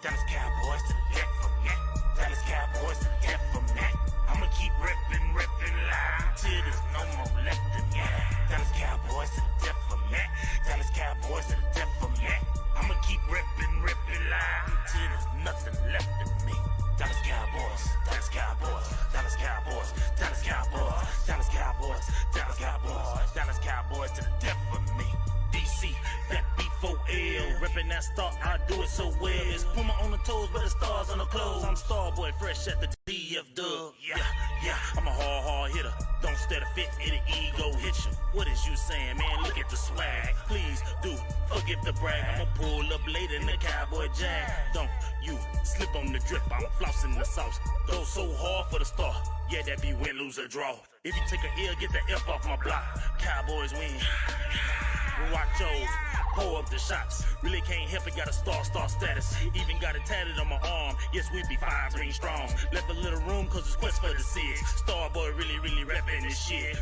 Dallas Cowboys to the death for me. Dallas Cowboys to the death for me. I'ma keep ripping loud till there's no more left in me. Dallas Cowboys to the death for me. Dallas Cowboys to the death for me. I'ma keep ripping loud until there's nothing left in me. Dallas Cowboys, Dallas Cowboys, Dallas Cowboys, Dallas Cowboys, Dallas Cowboys, Dallas Cowboys, Dallas Cowboys to the death for me. DC, that B4L, reppin' that star, I do it so well. It's Puma on the toes, but the stars on the clothes. I'm Starboy, fresh at the DF dub. Yeah, I'm a hard hitter. Don't stare to fit, it'll ego hit you. What is you saying, man? Look at the swag. Please do forgive the brag. I'ma pull up later in the Cowboy jag. Don't you slip on the drip, I'm flossing the sauce. Go so hard for the star. Yeah, that be win, lose, or draw. If you take a L, get the F off my block. Cowboys win. Watch yours, pour up the shots. Really can't help it, got a star status. Even got it tatted on my arm. Yes, we be 5 green strong. Left a little room cause it's quest for the six. Starboy really reppin' this shit.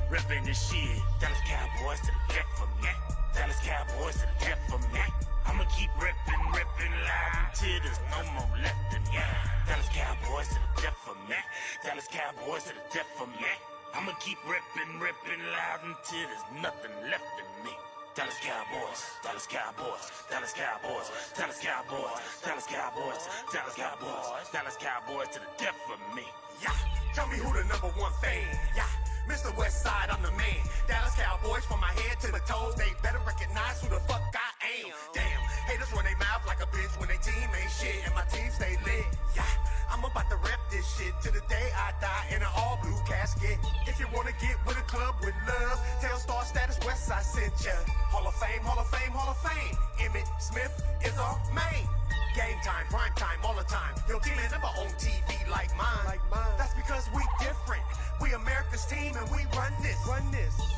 Dallas Cowboys to the death for me. Dallas Cowboys to the death for me. I'ma keep ripping loud until there's no more left in me. Dallas Cowboys to the death for me. Dallas Cowboys to the death for me. I'ma keep ripping loud until there's nothing left in me. Dallas Cowboys, Dallas Cowboys, Dallas Cowboys, Dallas Cowboys, Dallas Cowboys, Dallas Cowboys, Dallas Cowboys to the death for me. Yeah, tell me who the #1 fan. Yeah, Mr. Westside, I'm the man. Dallas Cowboys from my head to the toes. They better recognize who the fuck I am. Damn, haters run their mouth like a bitch when they team ain't shit and my team stay lit. Yeah, I'm about to rep this shit to the day I die in an all blue casket. If you wanna get with a club with love, tell Star Status Westside sent ya. Hall of Fame, Hall of Fame, Hall of Fame. Emmett Smith is our main. Game time, prime time, all the time. Your team ain't never on TV like mine. That's because we different. We America's team and we run this.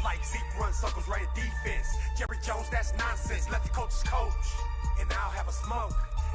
Like Zeke runs circles right at defense. Jerry Jones, that's nonsense. Let the coach's coach. And I'll have a smoke.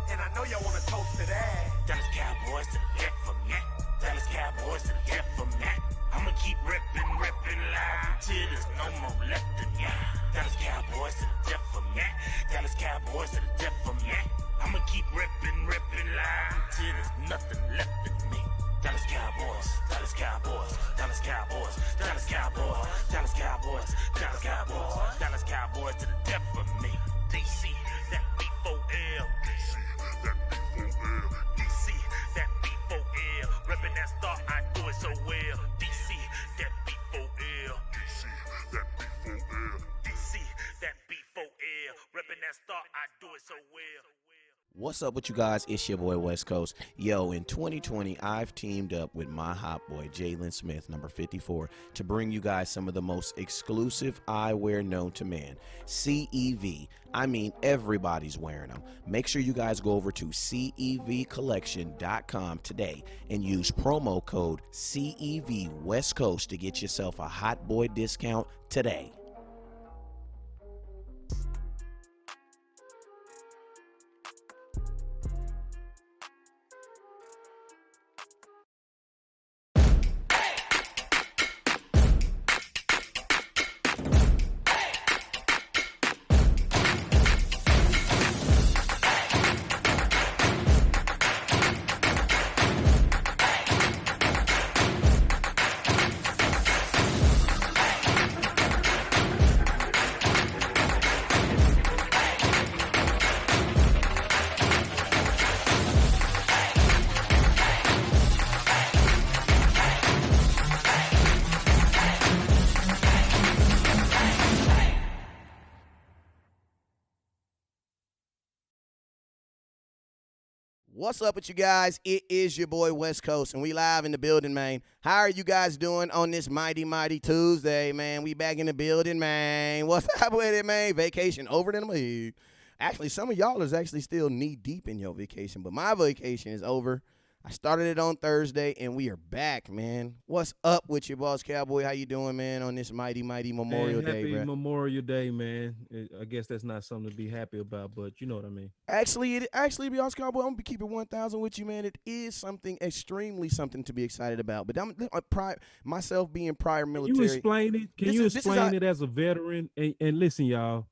And I know y'all wanna toast to that. Dallas Cowboys to the death for me. Dallas Cowboys to the death for me. I'ma keep ripping loud until there's no more left in me. Dallas Cowboys to the death for me. Dallas Cowboys to the death for me. I'ma keep ripping loud until there's nothing left in me. Dallas Cowboys, Dallas Cowboys, Dallas Cowboys, Dallas Cowboys, Dallas Cowboys, Dallas Cowboys, Dallas Cowboys to the death for me. DC, that B4L. DC, that B4L. Reppin' that star, I do it so well. DC, that B4L. DC, that B4L. Reppin' that star, I do it so well. What's up with you guys? It's your boy West Coast. Yo, in 2020, I've teamed up with my hot boy, Jalen Smith, number 54, to bring you guys some of the most exclusive eyewear known to man. CEV. I mean, everybody's wearing them. Make sure you guys go over to CEVcollection.com today and use promo code CEV West Coast to get yourself a hot boy discount today. What's up with you guys? It is your boy West Coast, and we live in the building, man. How are you guys doing on this mighty Tuesday, man? We back in the building, man. What's up with it, man? Vacation over than me. Actually, some of y'all is actually still knee deep in your vacation, but my vacation is over. I started it on Thursday, and we are back, man. What's up with your boss, Cowboy? How you doing, man, on this mighty Memorial Day, bro? Happy Memorial Day, man. I guess that's not something to be happy about, but you know what I mean. Actually, boss, Cowboy, I'm gonna keep it 1,000 with you, man. It is something to be excited about. But I'm myself being prior military. Can you explain it? Can you explain it as a veteran? And listen, y'all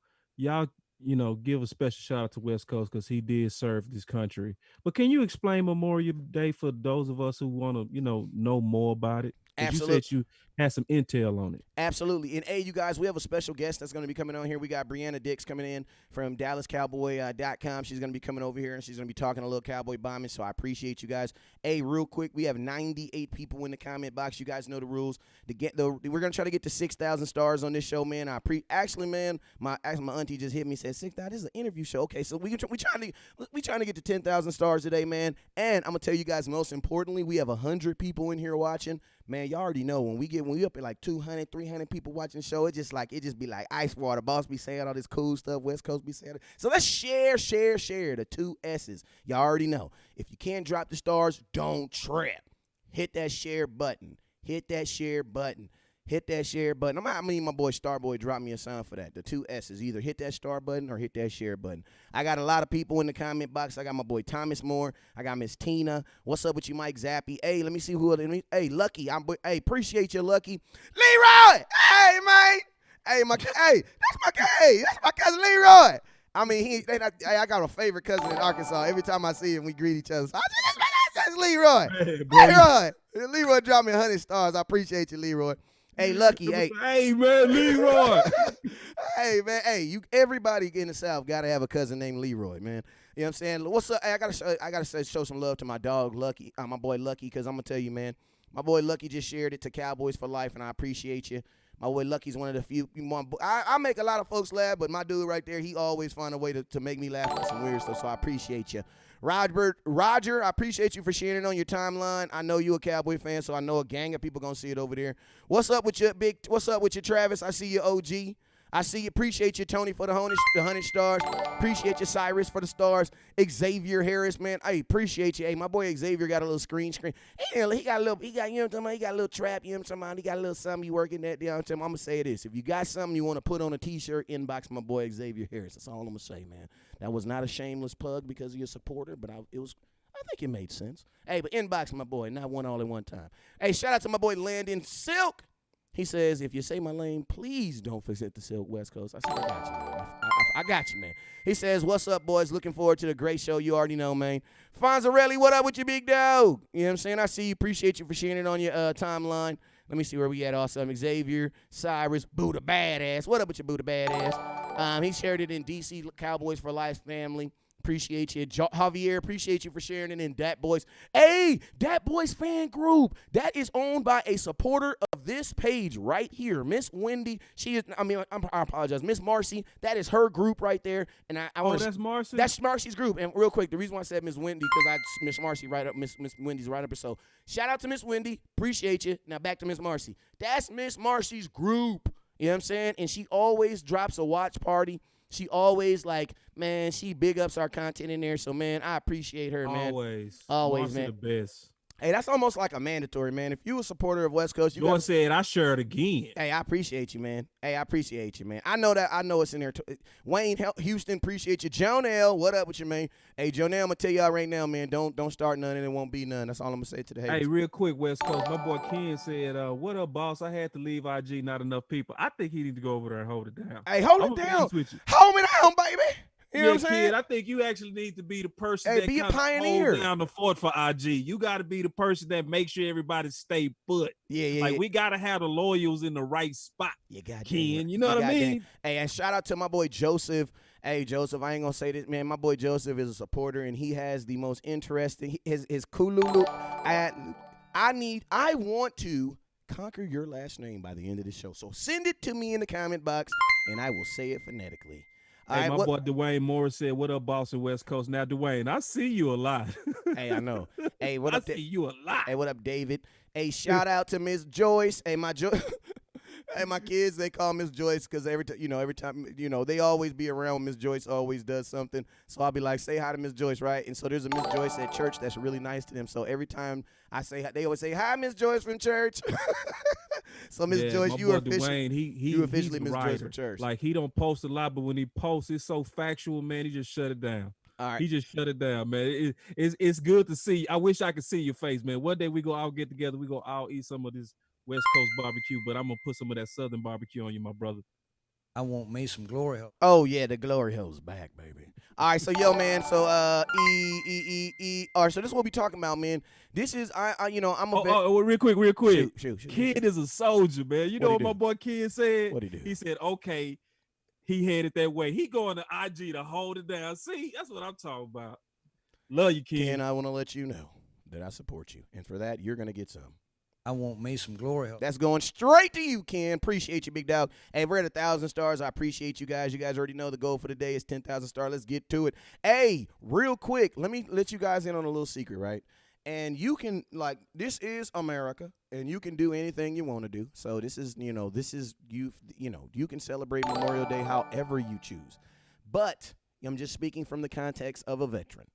give a special shout out to West Coast because he did serve this country. But can you explain Memorial Day for those of us who want to, know more about it? Because you said Absolutely. you had some intel on it. Absolutely. And hey, you guys, we have a special guest that's going to be coming on here. We got Brianna Dix coming in from DallasCowboy.com. She's going to be coming over here and she's going to be talking a little cowboy bombing. So I appreciate you guys. Hey, real quick, we have 98 people in the comment box. You guys know the rules. We're going to try to get to 6,000 stars on this show, man. Actually, man, my auntie just hit me and said 6,000. This is an interview show. Okay, so we trying to get to 10,000 stars today, man. And I'm gonna tell you guys, most importantly, we have 100 people in here watching. Man, you already know when we up at like 200, 300 people watching the show, it just be like ice water. Boss be saying all this cool stuff. West Coast be saying it. So let's share the 2 S's. You already know. If you can't drop the stars, don't trip. Hit that share button. Hit that share button. Hit that share button. I'm gonna need my boy Starboy drop me a sound for that. The 2 S's. Either hit that star button or hit that share button. I got a lot of people in the comment box. I got my boy Thomas Moore. I got Miss Tina. What's up with you, Mike Zappy? Hey, let me see who. Hey, Lucky. Hey, appreciate you, Lucky. Leroy. Hey, man. Hey, that's my cousin Leroy. I mean, I got a favorite cousin in Arkansas. Every time I see him, we greet each other. So that's Leroy. Hey, Leroy dropped me 100 stars. I appreciate you, Leroy. Hey, Lucky. Hey, man, Leroy. Hey, man. Hey, everybody in the South got to have a cousin named Leroy, man. You know what I'm saying? What's up? Hey, I gotta show some love to my dog, Lucky. My boy Lucky, because I'm gonna tell you, man. My boy Lucky just shared it to Cowboys for Life, and I appreciate you. My boy Lucky's one of the few. I make a lot of folks laugh, but my dude right there, he always find a way to make me laugh at some weird stuff. So I appreciate you. Roger, I appreciate you for sharing it on your timeline. I know you a Cowboy fan, so I know a gang of people gonna see it over there. What's up with your Travis? I see you, OG. I see you. Appreciate you, Tony, for the 100 stars. Appreciate you, Cyrus, for the stars. Xavier Harris, man. I appreciate you. Hey, my boy Xavier got a little screen. He got a little, you know what I'm talking about? He got a little trap, you know what I'm talking about? He got a little something you working that, you know what I'm talking about? I'm going to say this. If you got something you want to put on a T-shirt, inbox my boy Xavier Harris. That's all I'm going to say, man. That was not a shameless plug because of your supporter, but I think it made sense. Hey, but inbox my boy, not one all at one time. Hey, shout out to my boy Landon Silk. He says, if you say my name, please don't forget the Silk West Coast. I said, I got you, man. I got you, man. He says, what's up, boys? Looking forward to the great show. You already know, man. Fonzarelli, what up with you, big dog? You know what I'm saying? I see you. Appreciate you for sharing it on your timeline. Let me see where we at. Also, Xavier, Cyrus, Buddha Badass. What up with your Buddha Badass? He shared it in DC Cowboys for Life family. Appreciate you. Javier, appreciate you for sharing it in Dat Boys. Hey, Dat Boys fan group. That is owned by a supporter of this page right here. Miss Wendy. I apologize. Miss Marcy. That is her group right there. And That's Marcy? That's Marcy's group. And real quick, the reason why I said Miss Wendy, because I Miss Marcy right up, Miss Wendy's right up her. So shout out to Miss Wendy. Appreciate you. Now back to Miss Marcy. That's Miss Marcy's group. You know what I'm saying? And she always drops a watch party. She always she big ups our content in there. So, man, I appreciate her, man. Always, Marcy, man. The best. Hey, that's almost like a mandatory, man. If you a supporter of West Coast, you said I share it again. Hey, I appreciate you, man. I know that. I know it's in there. Wayne Houston, appreciate you. Jonelle, what up with you, man? Hey, Jonelle, I'm gonna tell y'all right now, man. Don't start none, and it won't be none. That's all I'm gonna say to the haters. Hey, real quick, West Coast. My boy Ken said, "What up, boss? I had to leave IG. Not enough people. I think he need to go over there and hold it down. Hey, hold it down. Hold me down, baby." You know what I'm saying? Kid, I think you actually need to be the person that be a pioneer. Hold down the fort for IG. You got to be the person that makes sure everybody stay put. Yeah. We got to have the loyals in the right spot. You got Ken. You know what I mean? Hey, and shout out to my boy Joseph. Hey, Joseph, I ain't gonna say this, man. My boy Joseph is a supporter, and he has the most interesting. His Kululu. I want to conquer your last name by the end of the show. So send it to me in the comment box, and I will say it phonetically. Hey, my boy Dwayne Morris said, "What up, boss in West Coast?" Now, Dwayne, I see you a lot. Hey, I know. Hey, what up? I see you a lot. Hey, what up, David? Hey, shout out to Miss Joyce. Hey, my Hey, my kids, they call Miss Joyce because every time, they always be around. Miss Joyce always does something. So I'll be like, say hi to Miss Joyce, right? And so there's a Miss Joyce at church that's really nice to them. So every time I say hi, they always say, hi, Miss Joyce from church. So Miss Joyce, you are officially, you officially Miss Joyce from church. Like, he don't post a lot, but when he posts, it's so factual, man. He just shut it down. All right. He just shut it down, man. It's good to see. I wish I could see your face, man. One day we go all get together. We go all eat some of this West Coast barbecue, but I'm gonna put some of that Southern barbecue on you, my brother. I want me some glory hole. Oh yeah, the glory hole's back, baby. All right, so yo, man. So All right, so this is what we talking about, man. This is I'm a well, real quick. Shoot. Kid is a soldier, man. You know What'd what he my do? boy Kid said? What'd he do? He said, okay, he headed that way. He going to IG to hold it down. See, that's what I'm talking about. Love you, Kid. Ken, I want to let you know that I support you, and for that, you're gonna get some. I want me some glory hole. That's going straight to you, Ken. Appreciate you, big dog. Hey, we're at 1,000 stars. I appreciate you guys. You guys already know the goal for the day is 10,000 stars. Let's get to it. Hey, real quick, let me let you guys in on a little secret, right? And you can, this is America, and you can do anything you want to do. So this is you can celebrate Memorial Day however you choose. But I'm just speaking from the context of a veteran.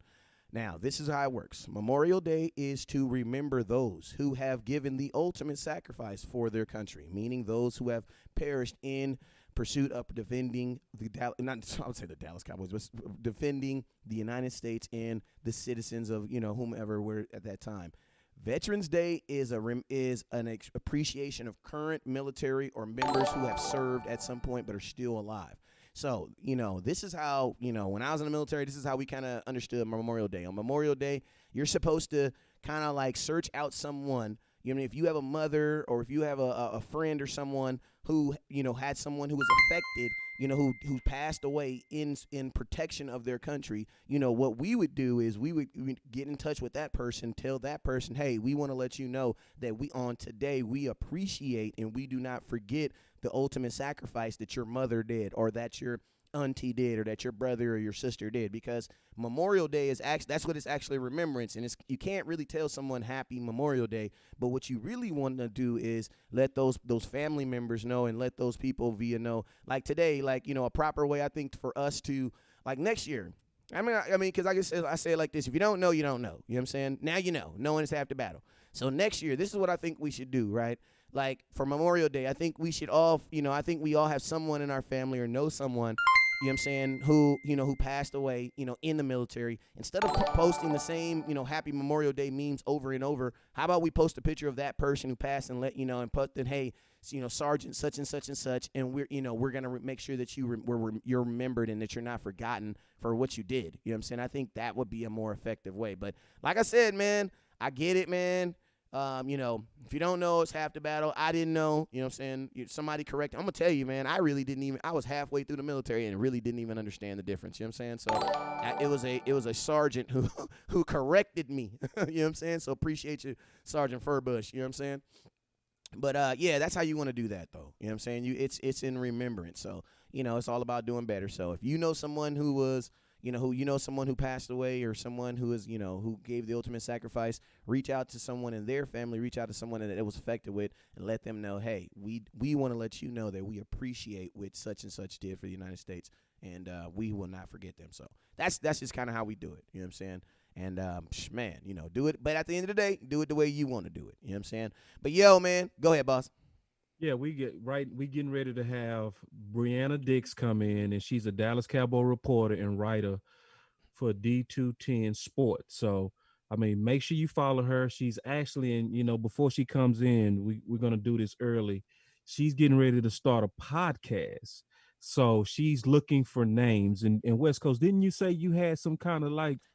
Now, this is how it works. Memorial Day is to remember those who have given the ultimate sacrifice for their country, meaning those who have perished in pursuit of defending the Dallas Cowboys, but defending the United States and the citizens of, whomever were at that time. Veterans Day is an appreciation of current military or members who have served at some point but are still alive. So, this is how, when I was in the military, this is how we kind of understood Memorial Day. On Memorial Day, you're supposed to kind of search out someone. If you have a mother or if you have a friend or someone who, had someone who was affected, who passed away in protection of their country, what we would do is we would get in touch with that person, tell that person, hey, we want to let you know that we appreciate and we do not forget the ultimate sacrifice that your mother did or that your auntie did or that your brother or your sister did, because Memorial Day is that's what it's actually remembrance, and you can't really tell someone happy Memorial Day, but what you really want to do is let those family members know and let those people know, like today, a proper way I think for us to next year. I mean, because I say it like this: if you don't know, you don't know. You know what I'm saying? Now you know. Knowing is half the battle. So next year, this is what I think we should do, right? For Memorial Day, I think we should all, I think we all have someone in our family or know someone, you know what I'm saying, who passed away, in the military. Instead of posting the same, Happy Memorial Day memes over and over, how about we post a picture of that person who passed and let, and put that, hey, Sergeant such and such and such, and we're going to make sure that you're remembered and that you're not forgotten for what you did. You know what I'm saying? I think that would be a more effective way. But like I said, man, I get it, man. If you don't know, it's half the battle. I didn't know, you know what I'm saying? Somebody correct. I'm going to tell you, man, I was halfway through the military and really didn't even understand the difference. You know what I'm saying? So it was a sergeant who corrected me. You know what I'm saying? So appreciate you, Sergeant Furbush. You know what I'm saying? But yeah, that's how you want to do that, though. You know what I'm saying? It's in remembrance. So, it's all about doing better. So if you know someone who was, someone who passed away or someone who is, who gave the ultimate sacrifice, reach out to someone in their family, reach out to someone that it was affected with, and let them know, hey, we want to let you know that we appreciate what such and such did for the United States, and we will not forget them. So that's just kind of how we do it. You know what I'm saying? And, man, do it. But at the end of the day, do it the way you want to do it. You know what I'm saying? But, yo, man, go ahead, boss. Yeah, we getting ready to have Brianna Dix come in, and she's a Dallas Cowboy reporter and writer for D210 Sports. So, I mean, make sure you follow her. She's actually before she comes in, we're going to do this early. She's getting ready to start a podcast. So she's looking for names. And West Coast, didn't you say you had some kind of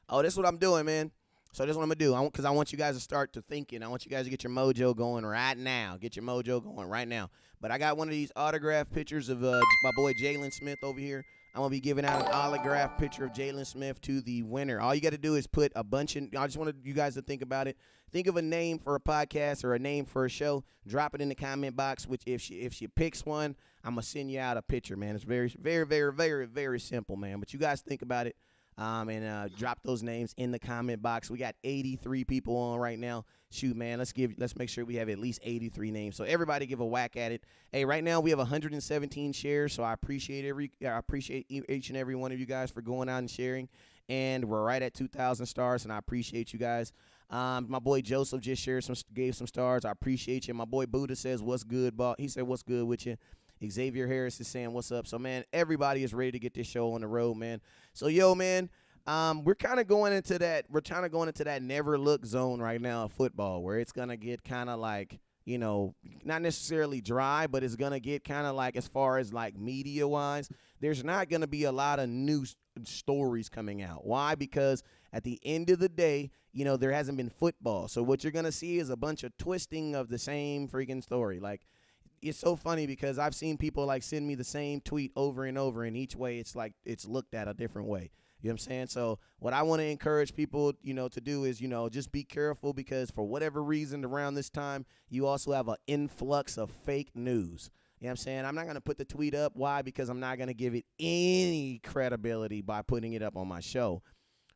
Oh, that's what I'm doing, man. So this is what I'm going to do, because I want you guys to start to thinking. I want you guys to get your mojo going right now. Get your mojo going right now. But I got one of these autographed pictures of my boy Jalen Smith over here. I'm going to be giving out an autographed picture of Jalen Smith to the winner. All you got to do is put a bunch in. I just wanted you guys to think about it. Think of a name for a podcast or a name for a show. Drop it in the comment box. Which if she picks one, I'm going to send you out a picture, man. It's very, very, very, very, very simple, man. But you guys think about it. And drop those names in the comment box. We got 83 people on right now. Shoot, man, let's make sure we have at least 83 names. So everybody give a whack at it. Hey, right now we have 117 shares, so I appreciate each and every one of you guys for going out and sharing. And we're right at 2,000 stars, and I appreciate you guys. My boy Joseph just gave some stars. I appreciate you. My boy Buddha says, "What's good, boss?" He said, "What's good with you?" Xavier Harris is saying, "What's up?" So, man, everybody is ready to get this show on the road, man. So, yo, man, we're kind of going into that. We're trying to go into that never look zone right now of football, where it's gonna get kind of not necessarily dry, but it's going to get kind of like, as far as like media wise, there's not going to be a lot of new stories coming out. Why? Because at the end of the day, there hasn't been football. So what you're going to see is a bunch of twisting of the same freaking story. Like, it's so funny because I've seen people like send me the same tweet over and over, and each way it's like it's looked at a different way. You know what I'm saying? So what I want to encourage people, to do is, just be careful, because for whatever reason around this time, you also have an influx of fake news. You know what I'm saying? I'm not going to put the tweet up. Why? Because I'm not going to give it any credibility by putting it up on my show.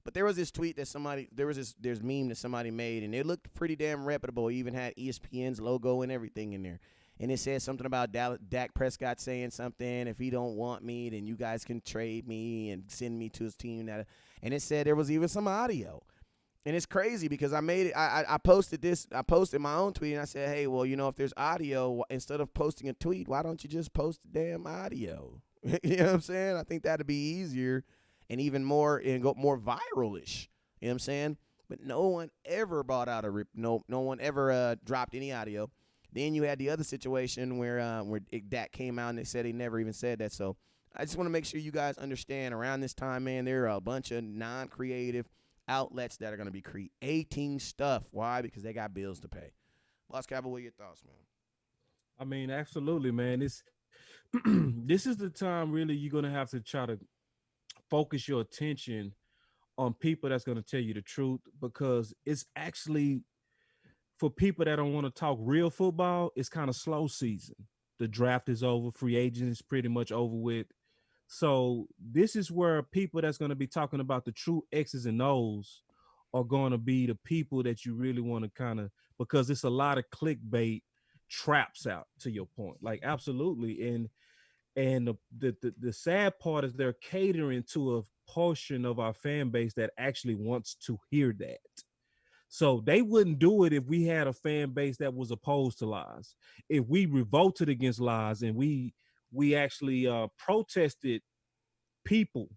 But there was this tweet that there's meme that somebody made, and it looked pretty damn reputable. It even had ESPN's logo and everything in there. And it said something about Dak Prescott saying something, if he don't want me, then you guys can trade me and send me to his team. And it said there was even some audio. And it's crazy because I made it. I posted this. I posted my own tweet, and I said, hey, well, if there's audio, instead of posting a tweet, why don't you just post the damn audio? You know what I'm saying? I think that'd be easier and even more, and go more viral-ish. You know what I'm saying? But no one ever brought out no one ever dropped any audio. Then you had the other situation where Dak came out and they said he never even said that. So I just want to make sure you guys understand, around this time, man, there are a bunch of non-creative outlets that are going to be creating stuff. Why? Because they got bills to pay. Boss Cowboy, what are your thoughts, man? I mean, absolutely, man. This is the time really you're going to have to try to focus your attention on people that's going to tell you the truth, because it's actually, for people that don't want to talk real football, it's kind of slow season. The draft is over. Free agents is pretty much over with. So this is where people that's going to be talking about the true X's and O's are going to be the people that you really want to kind of, because it's a lot of clickbait traps out, to your point. Like, absolutely. And the sad part is they're catering to a portion of our fan base that actually wants to hear that. So they wouldn't do it if we had a fan base that was opposed to lies. If we revolted against lies and we actually protested people,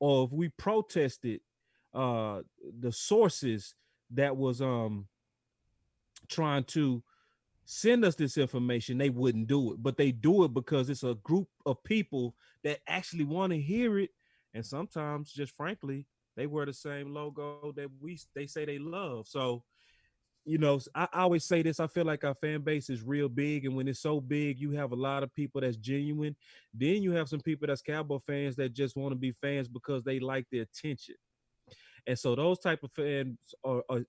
or if we protested the sources that was trying to send us this information, they wouldn't do it. But they do it because it's a group of people that actually want to hear it. And sometimes, just frankly, they wear the same logo that they say they love. So, I always say this. I feel like our fan base is real big. And when it's so big, you have a lot of people that's genuine. Then you have some people that's Cowboy fans that just want to be fans because they like the attention. And so those type of fans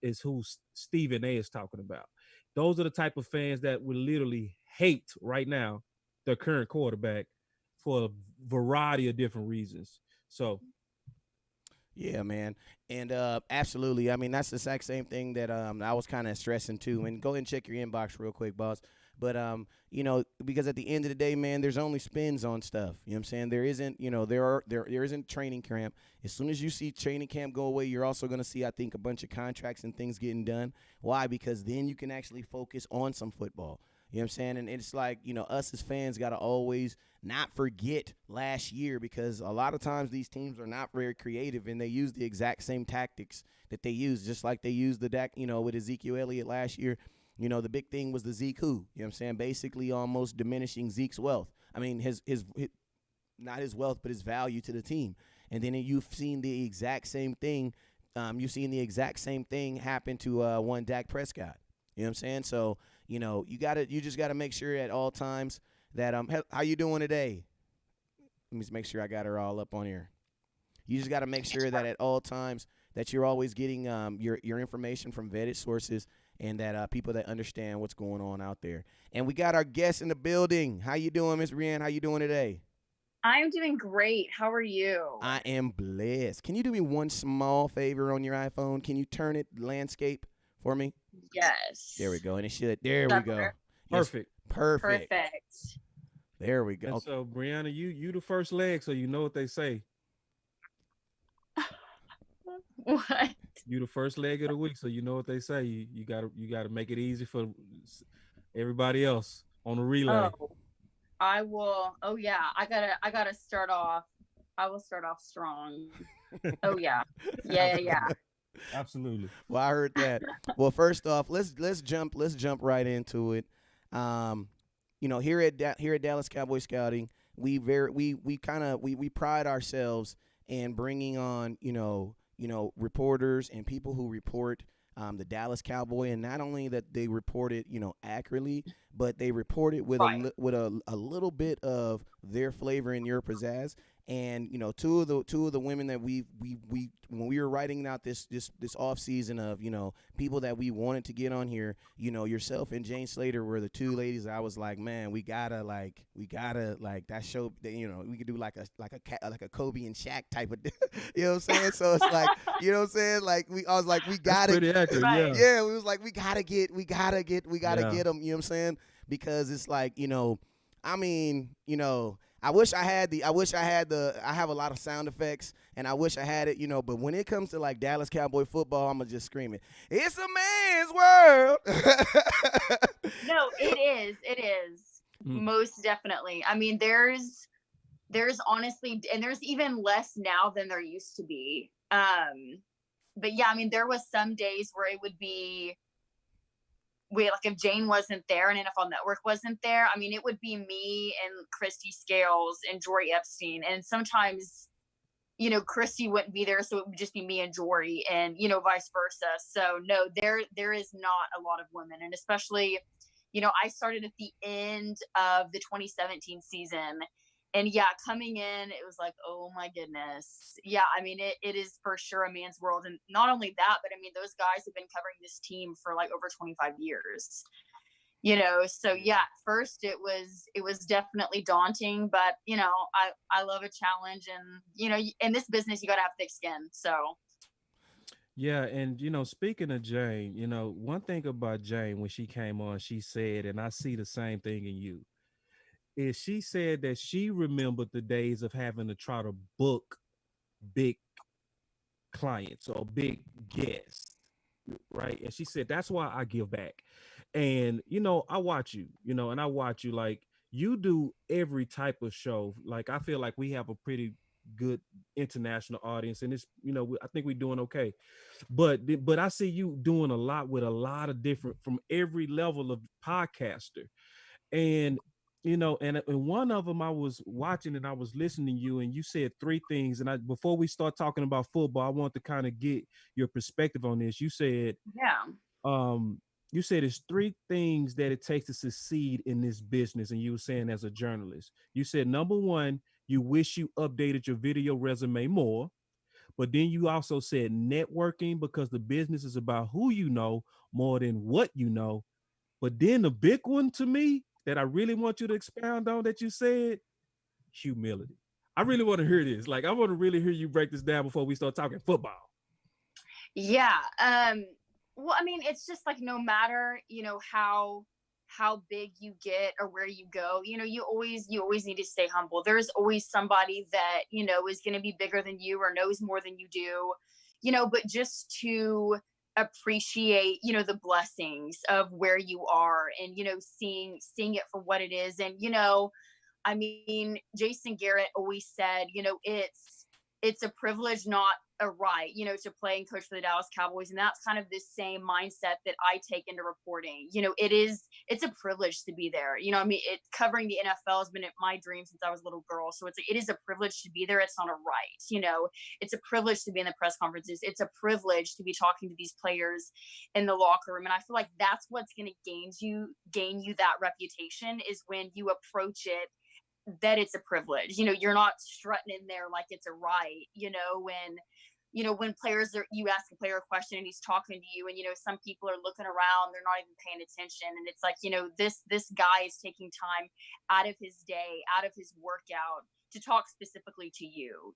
is who Stephen A is talking about. Those are the type of fans that would literally hate right now their current quarterback for a variety of different reasons. So, yeah, man. And absolutely. I mean, that's the exact same thing that I was kind of stressing too. And go ahead and check your inbox real quick, boss. But, because at the end of the day, man, there's only spins on stuff. You know what I'm saying? There isn't, there isn't training camp. As soon as you see training camp go away, you're also going to see, I think, a bunch of contracts and things getting done. Why? Because then you can actually focus on some football. You know what I'm saying? And it's like, us as fans got to always not forget last year, because a lot of times these teams are not very creative and they use the exact same tactics that they use, just like they used the Dak, with Ezekiel Elliott last year. The big thing was the Zeke who, you know what I'm saying? Basically almost diminishing Zeke's wealth. I mean, his not his wealth, but his value to the team. And then you've seen the exact same thing. You've seen the exact same thing happen to one Dak Prescott. You know what I'm saying? So, you just gotta make sure at all times that how you doing today? Let me just make sure I got her all up on here. You just gotta make sure that at all times that you're always getting your information from vetted sources, and that people that understand what's going on out there. And we got our guest in the building. How you doing, Miss Brianna? How you doing today? I'm doing great. How are you? I am blessed. Can you do me one small favor on your iPhone? Can you turn it landscape for me? Yes. There we go. And it should. There we go. Perfect. Yes, perfect. Perfect. There we go. And so, Brianna, you the first leg, so you know what they say. What? You the first leg of the week, so you know what they say. You gotta make it easy for everybody else on the relay. Oh, I will. Oh yeah, I gotta start off. I will start off strong. Oh yeah. Yeah. Absolutely. Well, I heard that. Well, first off, let's jump right into it. You know, here at Dallas Cowboy Scouting, we pride ourselves in bringing on reporters and people who report the Dallas Cowboy, and not only that they report it accurately, but they report it with a little bit of their flavor and your pizzazz. And two of the women that we when we were writing out this off season of people that we wanted to get on here, yourself and Jane Slater were the two ladies that I was like, man, we gotta that show that we could do like a Kobe and Shaq type of you know what I'm saying. So it's like I was like we gotta pretty accurate, yeah, we was like we gotta get them, you know what I'm saying, because it's like I wish I had I have a lot of sound effects, and I wish I had it, but when it comes to like Dallas Cowboy football, I'm going to just scream it. It's a man's world. No, it is. Most definitely. I mean, there's honestly, and there's even less now than there used to be. But yeah, I mean, there was some days where it would be, if Jane wasn't there and NFL Network wasn't there, I mean, it would be me and Christy Scales and Jory Epstein. And sometimes, Christy wouldn't be there, so it would just be me and Jory, and, vice versa. So no, there is not a lot of women. And especially, I started at the end of the 2017 season. And yeah, coming in, it was like, oh my goodness. Yeah, I mean, it is for sure a man's world. And not only that, but I mean, those guys have been covering this team for like over 25 years. So yeah, at first it was definitely daunting, but I love a challenge, and in this business you got to have thick skin. So yeah, and speaking of Jane, one thing about Jane, when she came on, she said, and I see the same thing in you, is she said that she remembered the days of having to try to book big clients or big guests, right? And she said, that's why I give back. And, I watch you, and I watch you, like, you do every type of show. Like, I feel like we have a pretty good international audience, and it's, I think we're doing okay. But I see you doing a lot with a lot of different, from every level of podcaster. And and one of them I was watching and I was listening to you, and you said three things. And before we start talking about football, I want to kind of get your perspective on this. You said, you said it's three things that it takes to succeed in this business. And you were saying, as a journalist, you said, number one, you wish you updated your video resume more. But then you also said networking, because the business is about who you know more than what you know. But then the big one to me that I really want you to expound on, that you said, humility. I really want to hear this. Like, I want to really hear you break this down before we start talking football. Yeah. Well, I mean, it's just like, no matter, how big you get or where you go, you always need to stay humble. There's always somebody that, is going to be bigger than you or knows more than you do, but just to appreciate the blessings of where you are, and seeing it for what it is. And I mean, Jason Garrett always said, it's a privilege, not a right, to play and coach for the Dallas Cowboys. And that's kind of the same mindset that I take into reporting. It's a privilege to be there. I mean, covering the NFL has been my dream since I was a little girl. So it is a privilege to be there. It's not a right. It's a privilege to be in the press conferences. It's a privilege to be talking to these players in the locker room. And I feel like that's what's going to gain you that reputation, is when you approach it that it's a privilege. You're not strutting in there like it's a right. When players you ask a player a question and he's talking to you, and some people are looking around, they're not even paying attention, and it's like, this guy is taking time out of his day, out of his workout, to talk specifically to you.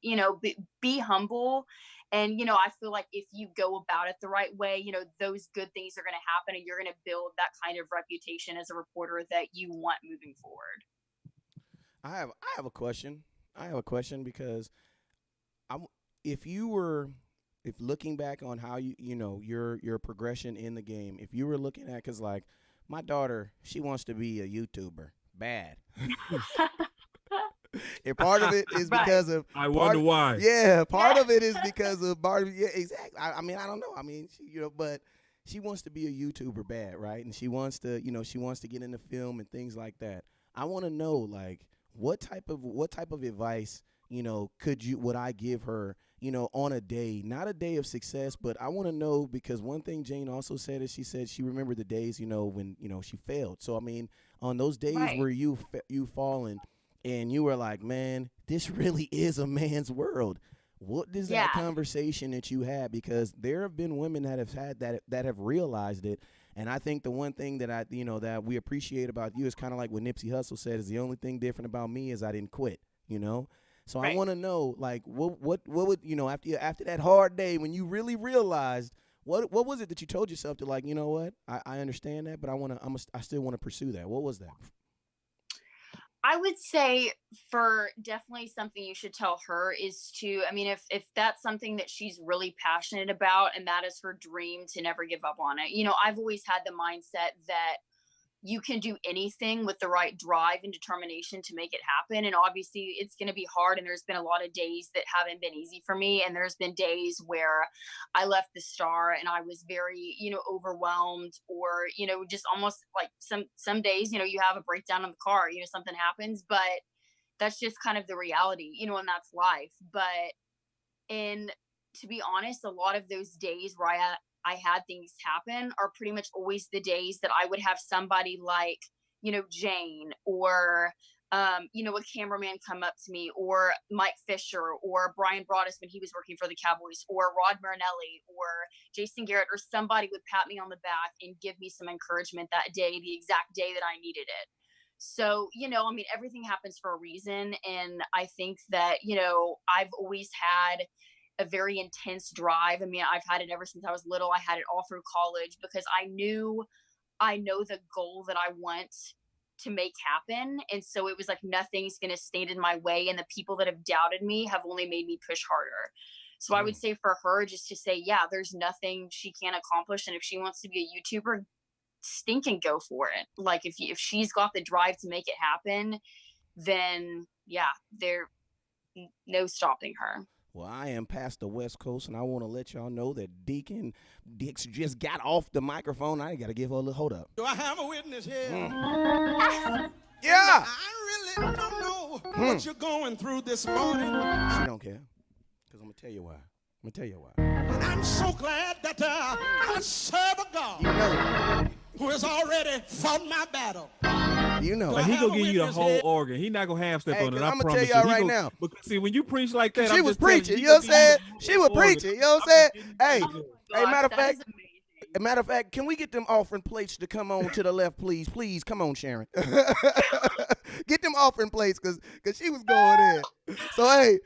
Be humble. And I feel like if you go about it the right way, those good things are going to happen, and you're going to build that kind of reputation as a reporter that you want moving forward. I have a question. Because if looking back on how your progression in the game, if you were looking at, because like my daughter, she wants to be a YouTuber bad. And part of it is because of, I wonder why. Yeah, part of it is because of Barbie. Yeah, exactly. I mean, I don't know. I mean, but she wants to be a YouTuber bad, right? And she wants to, she wants to get into film and things like that. I want to know, like, what type of advice, would I give her, on a day, not a day of success, but I want to know, because one thing Jane also said is she said she remembered the days, when, she failed. So, I mean, on those days Right. where you fallen and you were like, man, this really is a man's world. What is that conversation that you had? Because there have been women that have had that have realized it. And I think the one thing that that we appreciate about you is kind of like what Nipsey Hussle said, is the only thing different about me is I didn't quit, So Right. I want to know, like, what would, after that hard day when you really realized, what was it that you told yourself to, like, you know what, I understand that, but I still want to pursue that. What was that? I would say for definitely something you should tell her is to, I mean, if that's something that she's really passionate about and that is her dream, to never give up on it. I've always had the mindset that you can do anything with the right drive and determination to make it happen. And obviously it's going to be hard. And there's been a lot of days that haven't been easy for me. And there's been days where I left the Star and I was very, overwhelmed, or, just almost like some days, you have a breakdown in the car, something happens, but that's just kind of the reality, and that's life. And to be honest, a lot of those days where I had things happen are pretty much always the days that I would have somebody like, Jane, or, a cameraman come up to me, or Mike Fisher, or Brian Broaddus when he was working for the Cowboys, or Rod Marinelli, or Jason Garrett, or somebody would pat me on the back and give me some encouragement that day, the exact day that I needed it. So, I mean, everything happens for a reason. And I think that, I've always had a very intense drive. I mean, I've had it ever since I was little. I had it all through college because I know the goal that I want to make happen. And so it was like, nothing's going to stand in my way. And the people that have doubted me have only made me push harder. So I would say for her, just to say, yeah, there's nothing she can't accomplish. And if she wants to be a YouTuber, stink and go for it. Like if she's got the drive to make it happen, then yeah, there's no stopping her. Well, I am past the West Coast, and I want to let y'all know that Deacon Dix just got off the microphone. I got to give her a little hold up. Do I have a witness here? Yeah. I really don't know what you're going through this morning. She don't care, because I'm going to tell you why. And I'm so glad that I serve a God who has already fought my battle. Like he gonna give you the whole organ. He not gonna half step on it. I'm gonna tell y'all right now. Because see, when you preach like that, she was preaching. You know what I'm saying? She was preaching. You know what I'm saying? Hey, matter of fact, can we get them offering plates to come on to the left, please? Please, come on, Sharon. Get them offering plates, cause she was going in. So hey,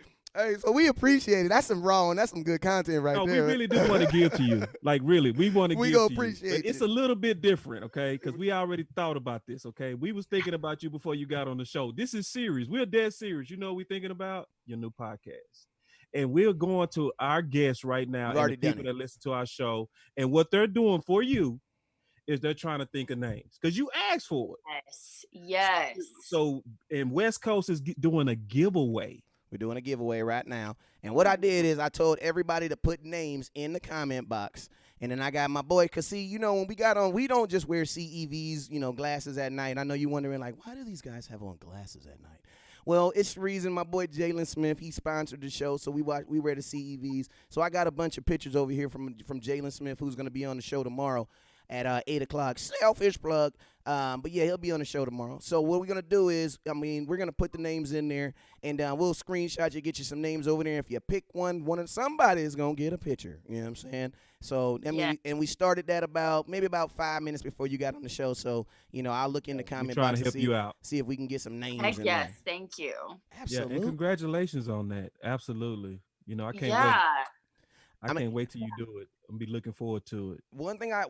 so we appreciate it. That's some raw and that's some good content right there. No, we really do want to give to you. Like really, we want to give to you. We gonna appreciate it. It's a little bit different, okay? Because we already thought about this, okay? We was thinking about you before you got on the show. This is serious. We're dead serious. You know what we're thinking about? Your new podcast. And we're going to our guests right now and the people that listen to our show. And what they're doing for you is they're trying to think of names because you asked for it. Yes. So, and West Coast is doing a giveaway. We're doing a giveaway right now. And what I did is I told everybody to put names in the comment box. And then I got my boy, because see, when we got on, we don't just wear CEVs, glasses at night. I know you're wondering, like, why do these guys have on glasses at night? Well, it's the reason my boy Jalen Smith, he sponsored the show, so we wear the CEVs. So I got a bunch of pictures over here from Jalen Smith, who's going to be on the show tomorrow at 8 o'clock. Selfish plug. But yeah, he'll be on the show tomorrow. So what we're going to do is, we're going to put the names in there, and we'll screenshot you, get you some names over there. If you pick one, somebody is going to get a picture. You know what I'm saying? So, and we started that maybe about 5 minutes before you got on the show. So, I'll look in the comment box to help you out. See if we can get some names Heck in yes, there. thank you. Absolutely. Yeah, and congratulations on that. Absolutely. I can't wait. I can't wait till you do it. I'm be looking forward to it. One thing I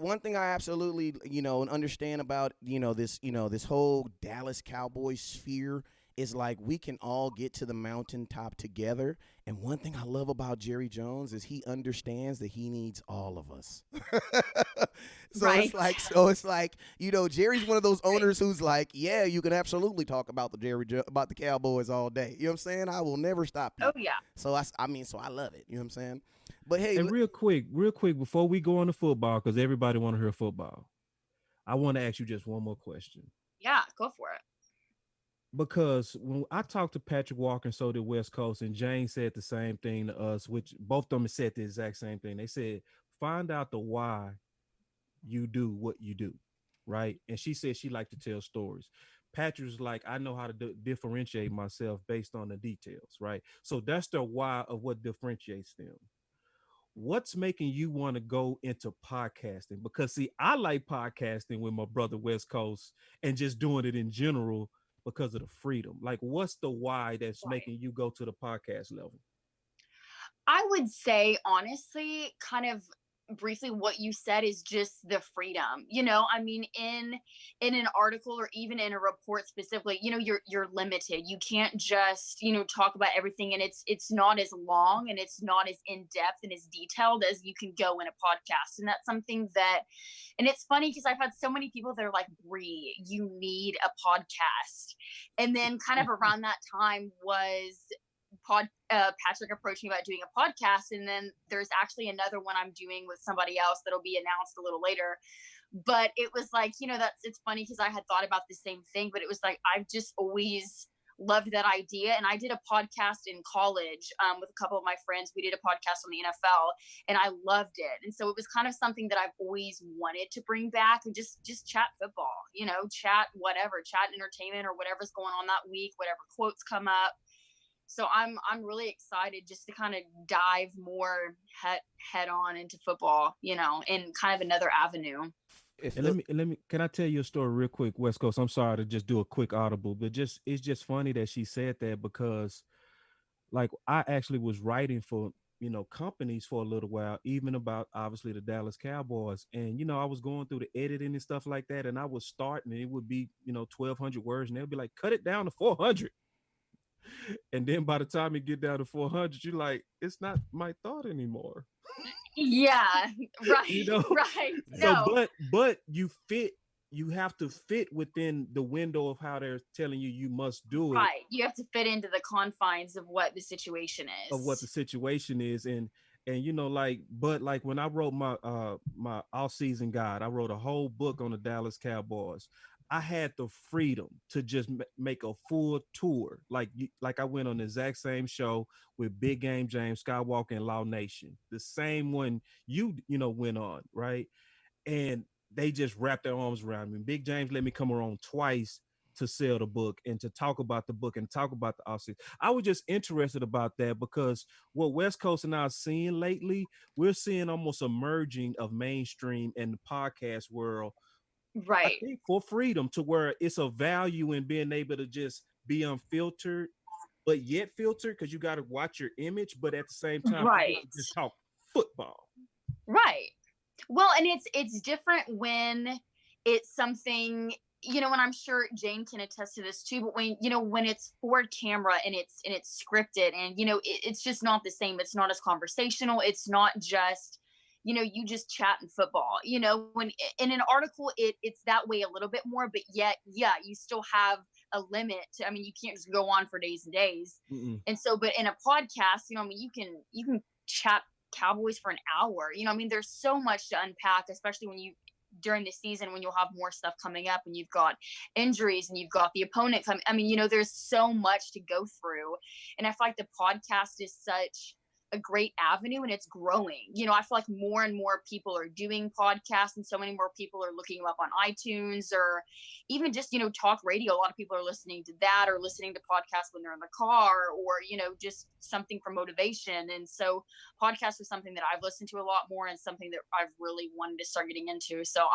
absolutely, understand about, this whole Dallas Cowboys sphere is like we can all get to the mountaintop together. And one thing I love about Jerry Jones is he understands that he needs all of us. It's like, Jerry's one of those owners who's like, yeah, you can absolutely talk about the Cowboys all day. You know what I'm saying? I will never stop you. Oh yeah. So I love it. You know what I'm saying? But hey, and real quick, before we go on to football, because everybody want to hear football, I want to ask you just one more question. Yeah, go for it. Because when I talked to Patrick Walker and so did West Coast, and Jane said the same thing to us, which both of them said the exact same thing. They said, find out the why you do what you do, right? And she said she liked to tell stories. Patrick was like, I know how to differentiate myself based on the details, right? So that's the why of what differentiates them. What's making you want to go into podcasting? Because see, I like podcasting with my brother West Coast and just doing it in general because of the freedom. Like, what's the why that's making you go to the podcast level? I would say, honestly, kind of briefly what you said is just the freedom. I mean, in an article or even in a report specifically, you're limited. You can't just, talk about everything, and it's not as long and it's not as in depth and as detailed as you can go in a podcast. And that's something that, and it's funny because I've had so many people that are like, Bree, you need a podcast. And then kind of around that time was Patrick approached me about doing a podcast, and then there's actually another one I'm doing with somebody else that'll be announced a little later. But it was like, it's funny because I had thought about the same thing, but it was like I've just always loved that idea. And I did a podcast in college with a couple of my friends. We did a podcast on the NFL, and I loved it. And so it was kind of something that I've always wanted to bring back, and just chat football, chat whatever, chat entertainment or whatever's going on that week, whatever quotes come up. So I'm really excited just to kind of dive more head on into football, in kind of another avenue. And let me can I tell you a story real quick, West Coast? I'm sorry to just do a quick audible, but it's just funny that she said that, because like I actually was writing for companies for a little while, even about obviously the Dallas Cowboys, and I was going through the editing and stuff like that, and I was starting, and it would be 1,200 words, and they'll be like, cut it down to 400. And then by the time you get down to 400, you're like, it's not my thought anymore. Yeah, right. Right. So, but you have to fit within the window of how they're telling you must do it. Right. You have to fit into the confines of what the situation is. And like when I wrote my my off-season guide, I wrote a whole book on the Dallas Cowboys. I had the freedom to just make a full tour. Like I went on the exact same show with Big Game James, Skywalker, and Law Nation. The same one you went on, right? And they just wrapped their arms around me. Big James let me come around twice to sell the book and to talk about the book and talk about the offseason. I was just interested about that, because what West Coast and I are seeing lately, we're seeing almost a merging of mainstream and the podcast world. Right. I think for freedom, to where it's a value in being able to just be unfiltered, but yet filtered, because you got to watch your image, but at the same time, right, just talk football. Right. Well, and it's different when it's something, and I'm sure Jane can attest to this too, but when it's for camera and it's scripted, and it's just not the same. It's not as conversational. It's not just you just chat in football, when in an article, it's that way a little bit more, but yet, yeah, you still have a limit to, you can't just go on for days and days. Mm-mm. And so, but in a podcast, you can chat Cowboys for an hour, there's so much to unpack, especially when during the season, when you'll have more stuff coming up and you've got injuries and you've got the opponent coming. There's so much to go through. And I feel like the podcast is such a great avenue, and it's growing. I feel like more and more people are doing podcasts, and so many more people are looking them up on iTunes, or even just, talk radio. A lot of people are listening to that, or listening to podcasts when they're in the car, or, just something for motivation. And so podcasts are something that I've listened to a lot more, and something that I've really wanted to start getting into. So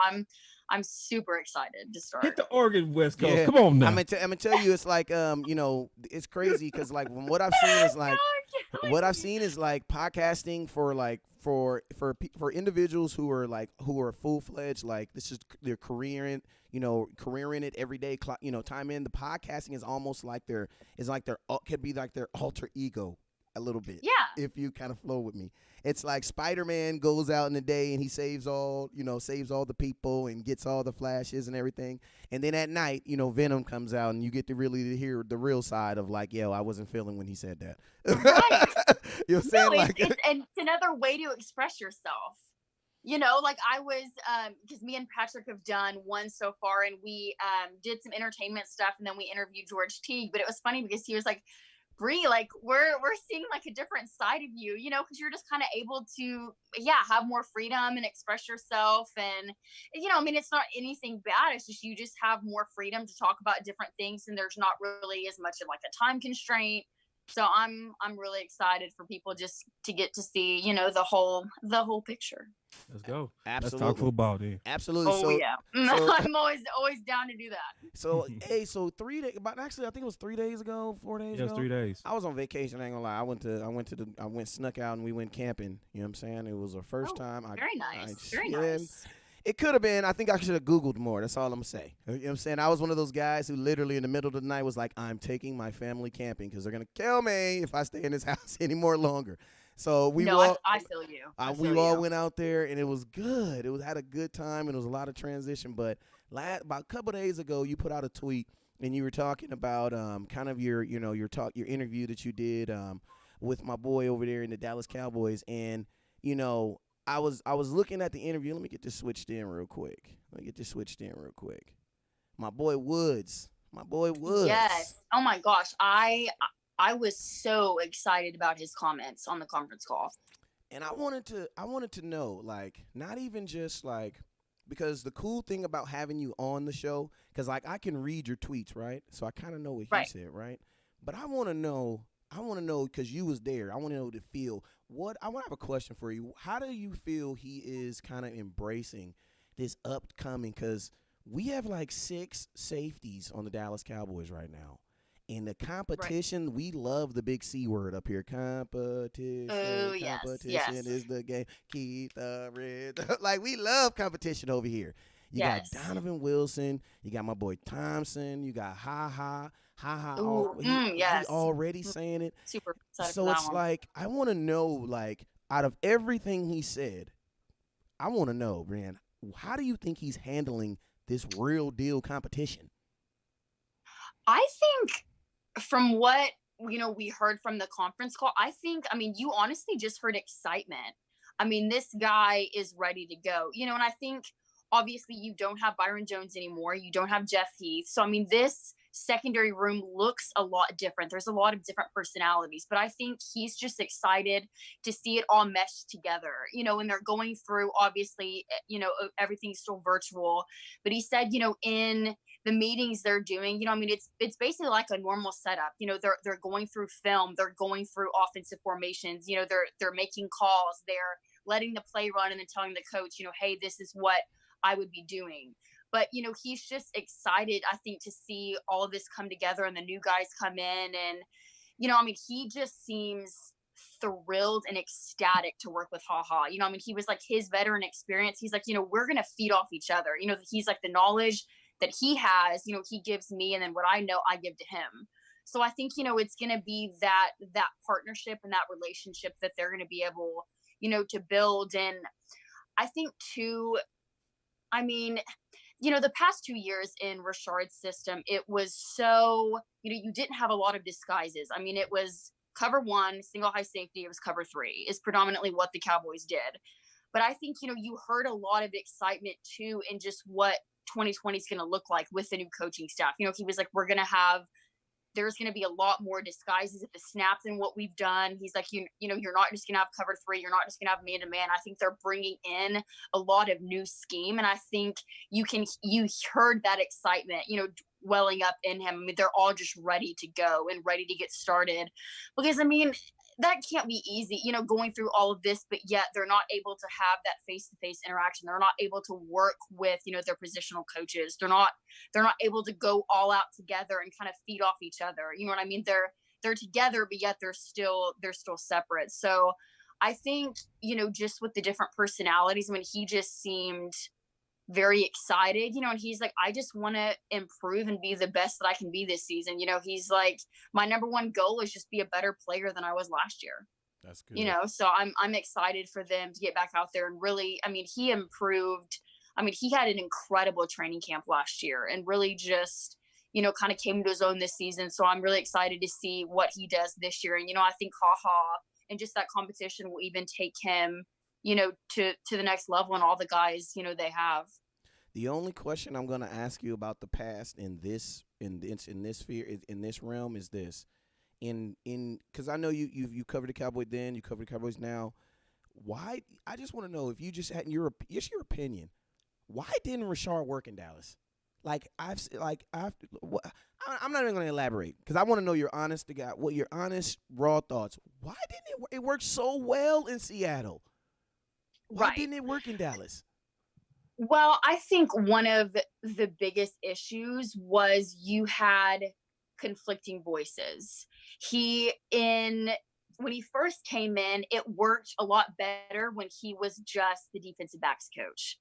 I'm super excited to start. Hit the organ, West Coast. Yeah. Come on now. I'm gonna tell you, it's like it's crazy, because like from what I've seen is like podcasting for individuals who are full-fledged, like this is their career in it every day, time in. The podcasting is almost like their could be like their alter ego. a little bit. Yeah. If you kind of flow with me. It's like Spider-Man goes out in the day and he saves all the people and gets all the flashes and everything. And then at night, Venom comes out and you get to really hear the real side of like, yo, I wasn't feeling when he said that. Right. You know what I'm saying? No, Like, and it's another way to express yourself. Like I was, because me and Patrick have done one so far, and we did some entertainment stuff, and then we interviewed George Teague. But it was funny because he was like, Bree, like we're seeing like a different side of you, because you're just kind of able to, have more freedom and express yourself. And, it's not anything bad. It's just, you just have more freedom to talk about different things. And there's not really as much of like a time constraint. So I'm really excited for people just to get to see, the whole picture. Let's go. Absolutely. Let's talk football then. Absolutely. Oh, yeah. I'm always down to do that. So, so 3 days, but actually I think it was 3 days ago, 4 days ago. Yes, 3 days. I was on vacation, I ain't gonna lie. I went snuck out and we went camping. You know what I'm saying? It was our first time. Very nice. Very nice. It could have been. I think I should have Googled more. That's all I'm going to say. You know what I'm saying? I was one of those guys who literally in the middle of the night was like, I'm taking my family camping because they're going to kill me if I stay in this house any more longer. So I feel you. We all went out there and it was good. Had a good time and it was a lot of transition. But about a couple of days ago, you put out a tweet and you were talking about kind of your interview that you did with my boy over there in the Dallas Cowboys. And, I was looking at the interview. Let me get this switched in real quick. My boy Woods. Yes. Oh my gosh. I was so excited about his comments on the conference call. And I wanted to know, like, not even just like, because the cool thing about having you on the show, because like I can read your tweets, right? So I kind of know what he said, right? But I want to know because you was there. I want to know the feel. I want to have a question for you. How do you feel he is kind of embracing this upcoming? Because we have like 6 safeties on the Dallas Cowboys right now. In the competition, we love the big C word up here. Competition. Oh, Competition is the game. Keep the red. Like, we love competition over here. You got Donovan Wilson. You got my boy Thompson. You got Ha. He already saying it. Super excited so for that it's one. like, I want to know, like, out of everything he said, I want to know, Brianna, how do you think he's handling this real deal competition? I think from what, we heard from the conference call, you honestly just heard excitement. This guy is ready to go, and I think obviously you don't have Byron Jones anymore. You don't have Jeff Heath. So, this secondary room looks a lot different. There's a lot of different personalities, but I think he's just excited to see it all meshed together, and they're going through, obviously, everything's still virtual, but he said, in the meetings they're doing, it's basically like a normal setup. They're going through film, they're going through offensive formations, they're making calls, they're letting the play run and then telling the coach, hey, this is what I would be doing. But, he's just excited, I think, to see all of this come together and the new guys come in. And, he just seems thrilled and ecstatic to work with Ha. He was like his veteran experience. He's like, we're going to feed off each other. He's like the knowledge that he has, he gives me. And then what I know, I give to him. So I think, it's going to be that partnership and that relationship that they're going to be able, to build. And I think too, the past 2 years in Richard's system, it was so, you didn't have a lot of disguises. It was cover 1, single high safety. It was cover 3 is predominantly what the Cowboys did. But I think, you heard a lot of excitement too in just what 2020 is going to look like with the new coaching staff. He was like, there's going to be a lot more disguises at the snap than what we've done. He's like, you're not just going to have cover 3. You're not just going to have man-to-man. I think they're bringing in a lot of new scheme. And I think you heard that excitement, welling up in him. They're all just ready to go and ready to get started because that can't be easy, going through all of this, but yet they're not able to have that face-to-face interaction. They're not able to work with, their positional coaches. They're not able to go all out together and kind of feed off each other. You know what I mean? They're together, but yet they're still separate. So I think, just with the different personalities, he just seemed very excited, and he's like, I just want to improve and be the best that I can be this season. He's like, my number one goal is just be a better player than I was last year. That's good. So I'm excited for them to get back out there and really, he improved. He had an incredible training camp last year and really just, kind of came to his own this season. So I'm really excited to see what he does this year. And, I think HaHa and just that competition will even take him, to the next level, and all the guys, they have. The only question I'm going to ask you about the past in this sphere, in this realm, is this. Because I know you covered the Cowboys then, you cover the Cowboys now. Why? I just want to know if you just had your opinion. Why didn't Rashard work in Dallas? I'm not even going to elaborate because I want to know your honest raw thoughts. Why didn't it work so well in Seattle? Why didn't it work in Dallas? Well, I think one of the biggest issues was you had conflicting voices. When he first came in, it worked a lot better when he was just the defensive backs coach.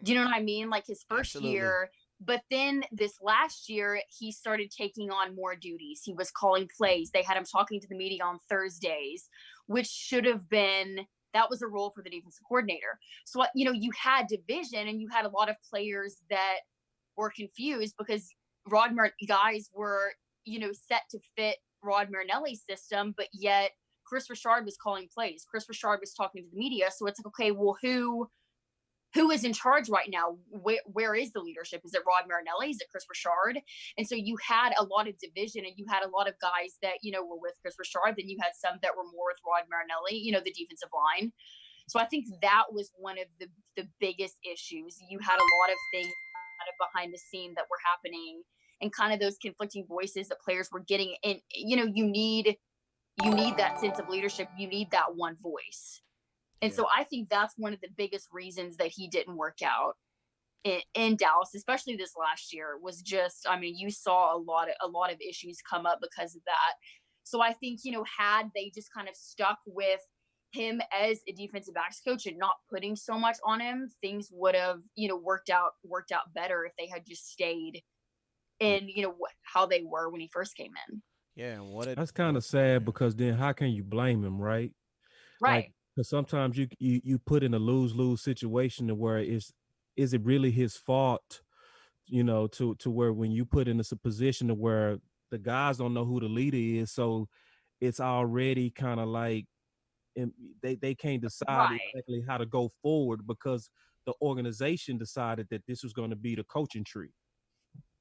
Do you know what I mean? Like his first year. But then this last year, he started taking on more duties. He was calling plays. They had him talking to the media on Thursdays, which should have been, that was a role for the defensive coordinator. So, you had division and you had a lot of players that were confused because guys were, set to fit Rod Marinelli's system, but yet Chris Richard was calling plays. Chris Richard was talking to the media. So it's like, okay, well, who is in charge right now? Where is the leadership? Is it Rod Marinelli? Is it Chris Richard? And so you had a lot of division and you had a lot of guys that, were with Chris Richard. Then you had some that were more with Rod Marinelli, the defensive line. So I think that was one of the biggest issues. You had a lot of things kind of behind the scene that were happening and kind of those conflicting voices that players were getting. And, you need that sense of leadership. You need that one voice. And so I think that's one of the biggest reasons that he didn't work out in Dallas, especially this last year, was just, you saw a lot of issues come up because of that. So I think, had they just kind of stuck with him as a defensive backs coach and not putting so much on him, things would have, worked out better if they had just stayed in, how they were when he first came in. Yeah. That's kind of sad because then how can you blame him, right? Right. Because sometimes you put in a lose-lose situation to where is it really his fault, to where when you put in a position to where the guys don't know who the leader is, so it's already kind of like they can't decide exactly how to go forward because the organization decided that this was going to be the coaching tree.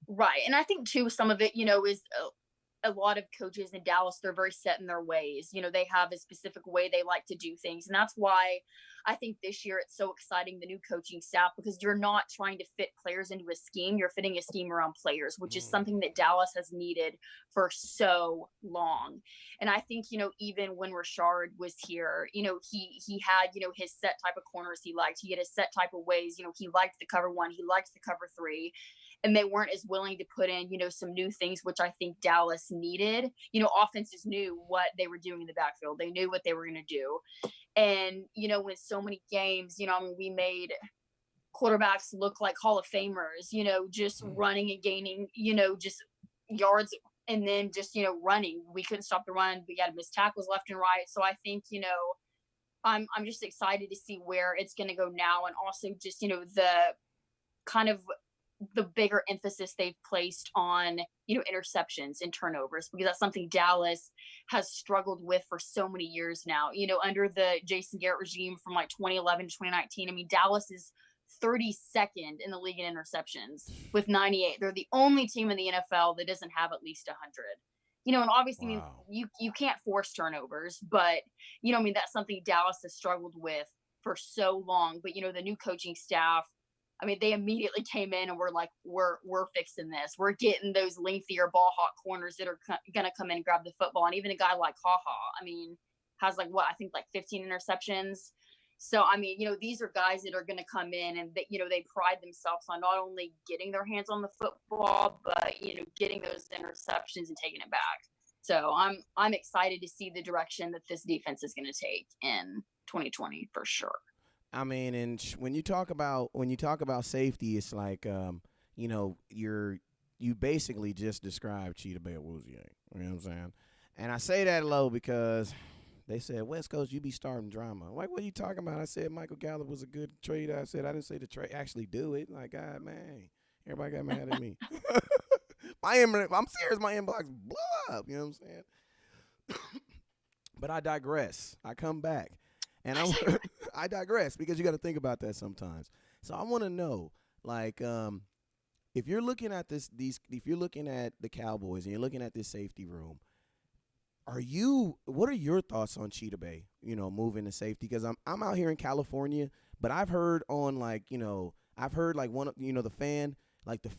Right. And I think too, some of it, is a lot of coaches in Dallas, they're very set in their ways. They have a specific way they like to do things. And that's why I think this year it's so exciting, the new coaching staff, because you're not trying to fit players into a scheme. You're fitting a scheme around players, which is something that Dallas has needed for so long. And I think, even when Richard was here, he had, his set type of corners he liked. He had a set type of ways. He liked the cover one. He liked the cover three. And they weren't as willing to put in, some new things, which I think Dallas needed. Offenses knew what they were doing in the backfield. They knew what they were going to do. And, with so many games, we made quarterbacks look like Hall of Famers, just running and gaining, just yards and then just, running. We couldn't stop the run. We had to miss tackles left and right. So I think, I'm just excited to see where it's going to go now. And also just, the kind of the bigger emphasis they've placed on, interceptions and turnovers, because that's something Dallas has struggled with for so many years now. Under the Jason Garrett regime from like 2011 to 2019, Dallas is 32nd in the league in interceptions with 98. They're the only team in the NFL that doesn't have at least 100. And obviously, you can't force turnovers, but, that's something Dallas has struggled with for so long. But, the new coaching staff, they immediately came in and were like, we're fixing this. We're getting those lengthier ball hawk corners that are going to come in and grab the football. And even a guy like HaHa, has like 15 interceptions. So, these are guys that are going to come in and that, they pride themselves on not only getting their hands on the football, but, getting those interceptions and taking it back. So I'm excited to see the direction that this defense is going to take in 2020 for sure. I mean, and when you talk about safety, it's like you know, you basically just described Cheetah Bay Woozy. You know what I'm saying? And I say that low because they said, West Coast, you be starting drama. I'm like, what are you talking about? I said Michael Gallup was a good trade. I said I didn't say the trade actually do it. Like, God, man, everybody got mad at me. I'm serious. My inbox blew up. You know what I'm saying? But I digress. I come back, and I digress because you got to think about that sometimes. So I want to know, like, if you're looking at if you're looking at the Cowboys and you're looking at this safety room, what are your thoughts on Cheetah Bay, you know, moving to safety? Because I'm out here in California, but I've heard on the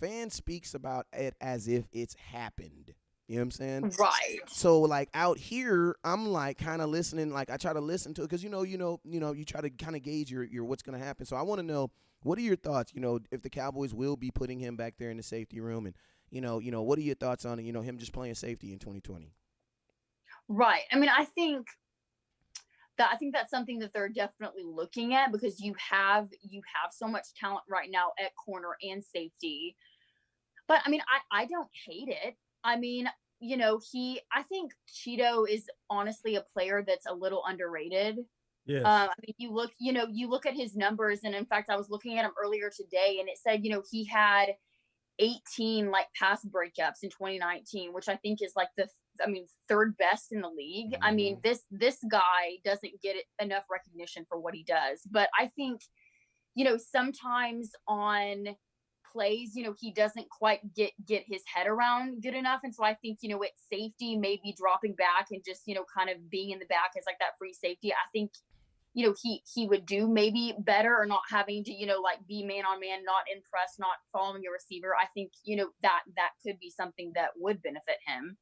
fan speaks about it as if it's happened. You know what I'm saying? Right. So like out here, I'm like kind of listening, like I try to listen to it because you try to kind of gauge your what's gonna happen. So I want to know, what are your thoughts, you know, if the Cowboys will be putting him back there in the safety room, and you know, what are your thoughts on, you know, him just playing safety in 2020? Right. I mean, I think that's something that they're definitely looking at, because you have so much talent right now at corner and safety. But I mean, I don't hate it. I mean, you know, I think Cheeto is honestly a player that's a little underrated. Yes. I mean, you look at his numbers, and in fact, I was looking at him earlier today, and it said, you know, he had 18 like pass breakups in 2019, which I think is like third best in the league. Mm-hmm. I mean, this guy doesn't get enough recognition for what he does. But I think, you know, sometimes on plays, you know, he doesn't quite get his head around good enough. And so I think, you know, at safety, maybe dropping back and just, you know, kind of being in the back as like that free safety, I think, you know, he would do maybe better, or not having to, you know, like be man on man, not in press, not following your receiver. I think, you know, that could be something that would benefit him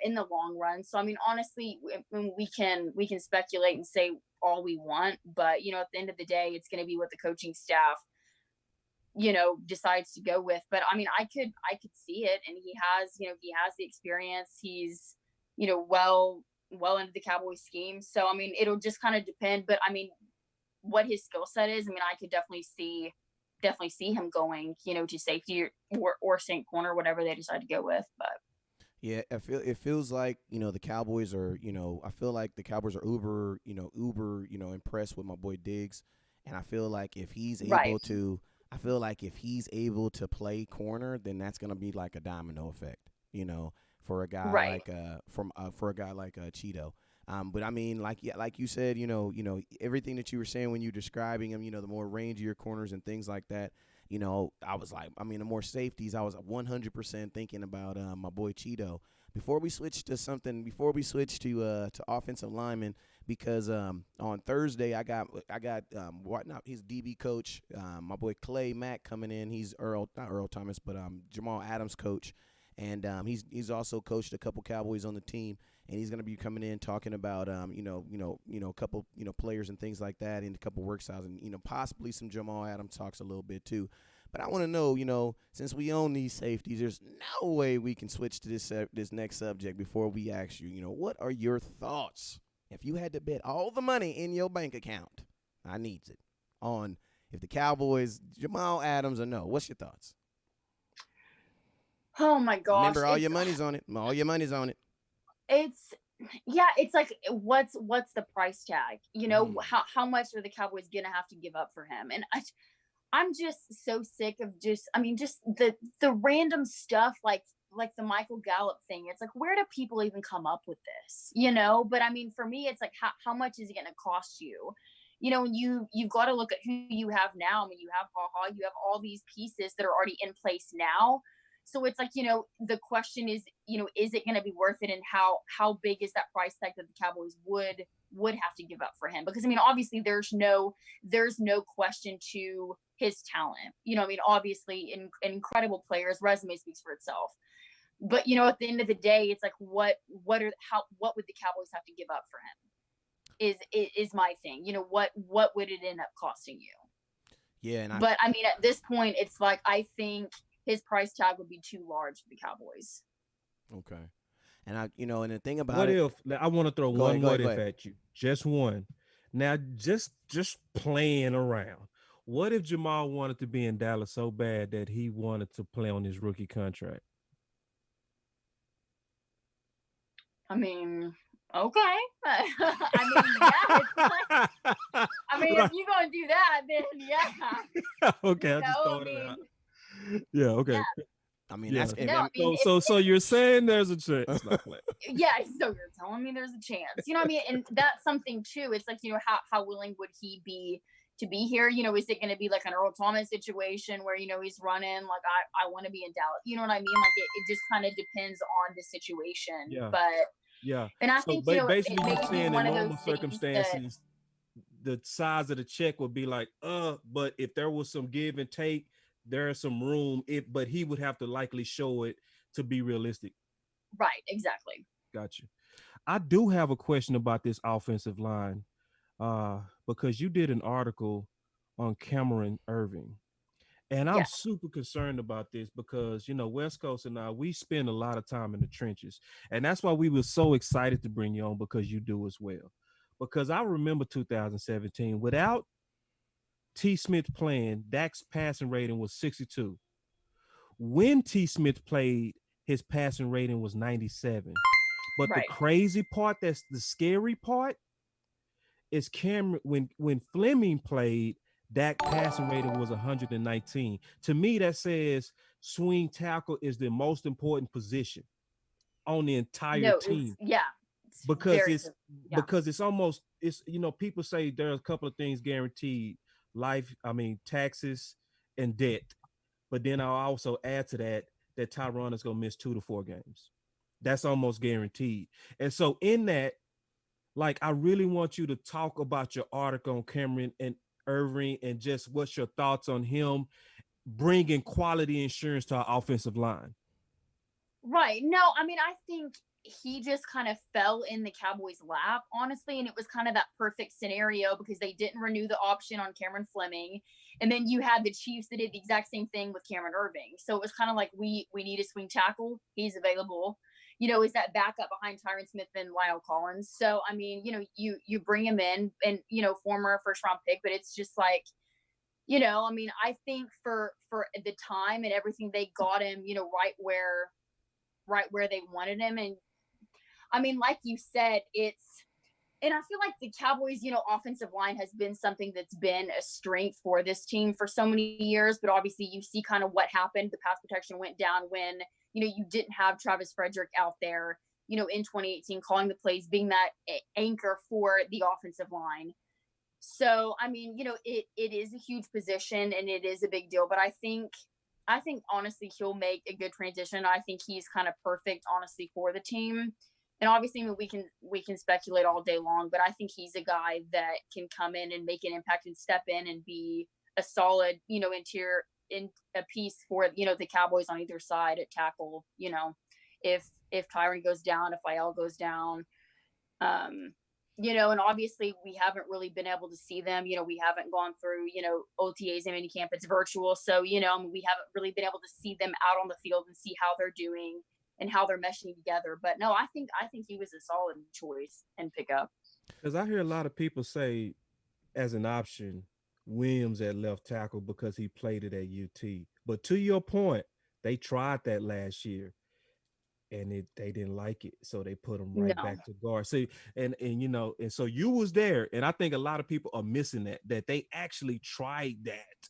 in the long run. So, I mean, honestly, we can speculate and say all we want, but, you know, at the end of the day, it's going to be what the coaching staff, you know, decides to go with. But I mean, I could see it, and he has the experience. He's, you know, well into the Cowboy scheme. So, I mean, it'll just kind of depend. But I mean, what his skill set is, I mean, I could definitely see him going, you know, to safety or Saint corner, whatever they decide to go with. But yeah, it feels like, you know, the Cowboys are, you know, I feel like the Cowboys are uber, impressed with my boy Diggs, and I feel like if he's able to play corner, then that's gonna be like a domino effect, you know, for a guy like Cheeto. But I mean, like you said, you know, everything that you were saying when you were describing him, you know, the more rangier corners and things like that, you know, I was like, I mean, the more safeties, I was 100% thinking about my boy Cheeto. Before we switch to offensive linemen, because on Thursday I got his DB coach, my boy Clay Mack coming in. He's not Earl Thomas, but Jamal Adams' coach, and he's also coached a couple Cowboys on the team, and he's going to be coming in talking about a couple players and things like that, and a couple work styles, and possibly some Jamal Adams talks a little bit too. But I want to know, since we own these safeties, there's no way we can switch to this next subject before we ask you, what are your thoughts if you had to bet all the money in your bank account, I needs it, on if the Cowboys, Jamal Adams or no? What's your thoughts? Oh my gosh! Remember, all your money's on it. All your money's on it. It's like what's the price tag? How much are the Cowboys gonna have to give up for him? And I'm just so sick of just the random stuff like the Michael Gallup thing. It's like, where do people even come up with this? But I mean, for me, it's like, how much is it going to cost you? And you've got to look at who you have now. I mean, you have HaHa, you have all these pieces that are already in place now. So it's like, the question is, is it going to be worth it? And how big is that price tag that the Cowboys would have to give up for him? Because I mean, obviously there's no question to his talent. I mean, obviously incredible players, resume speaks for itself. But at the end of the day, it's like, what would the Cowboys have to give up for him? Is my thing. What would it end up costing you? Yeah, but I mean, at this point, it's like, I think his price tag would be too large for the Cowboys. Okay. And and the thing about what if I want to throw one what if at you, just one. Now, just playing around. What if Jamal wanted to be in Dallas so bad that he wanted to play on his rookie contract? I mean, okay. I mean, yeah. I mean, if you're gonna do that, then yeah. Okay, I just thought it out. Yeah. Okay. Yeah. I mean, Yeah. that's No, I mean, So you're saying there's a chance? No, yeah, so you're telling me there's a chance. You know what I mean? And that's something too. It's like, you know, how willing would he be to be here? You know, is it going to be like an Earl Thomas situation where, you know, he's running like, I want to be in Dallas? You know what I mean? Like it just kind of depends on the situation. Yeah. But yeah. and I think, you know, basically you're it saying in one of normal those circumstances, the size of the check would be like, but if there was some give and take, there's some room. But he would have to likely show it to be realistic. Right, exactly. Got you. I do have a question about this offensive line, because you did an article on Cameron Irving. And I'm super concerned about this because, you know, West Coast and I, we spend a lot of time in the trenches. And that's why we were so excited to bring you on, because you do as well. Because I remember 2017, without T. Smith playing, Dak's passing rating was 62. When T. Smith played, his passing rating was 97. But the crazy part, that's the scary part, is Cameron, when Fleming played, Dak passing rating was 119. To me, that says swing tackle is the most important position on the entire team. Because it's almost, you know, people say there's a couple of things guaranteed: taxes and debt. But then I'll also add to that Tyron is gonna miss 2 to 4 games. That's almost guaranteed. And so in that, like, I really want you to talk about your article on Cameron and Irving and just what's your thoughts on him bringing quality insurance to our offensive line. Right. No, I mean, I think he just kind of fell in the Cowboys' lap, honestly. And it was kind of that perfect scenario because they didn't renew the option on Cameron Fleming. And then you had the Chiefs that did the exact same thing with Cameron Irving. So it was kind of like, we need a swing tackle. He's available. You know, is that backup behind Tyron Smith and Lyle Collins. So, I mean, you know, you bring him in and, you know, former first round pick, but it's just like, you know, I mean, I think for the time and everything, they got him, you know, right where they wanted him. And I mean, like you said, and I feel like the Cowboys, you know, offensive line has been something that's been a strength for this team for so many years. But obviously you see kind of what happened. The pass protection went down when, you know, you didn't have Travis Frederick out there, you know, in 2018, calling the plays, being that anchor for the offensive line. So, I mean, you know, it is a huge position and it is a big deal, but I think honestly, he'll make a good transition. I think he's kind of perfect, honestly, for the team. And obviously, I mean, we can speculate all day long, but I think he's a guy that can come in and make an impact and step in and be a solid, you know, a piece for, you know, the Cowboys on either side at tackle. You know, if Tyron goes down, if IL goes down, you know, and obviously we haven't really been able to see them. You know, we haven't gone through, you know, OTAs and minicamp. It's virtual. So, you know, I mean, we haven't really been able to see them out on the field and see how they're doing and how they're meshing together. But no, I think he was a solid choice and pickup. Because I hear a lot of people say, as an option, Williams at left tackle because he played it at UT. But to your point, they tried that last year. And they didn't like it, so they put him back to guard. So and you know, and so you was there, and I think a lot of people are missing that they actually tried that,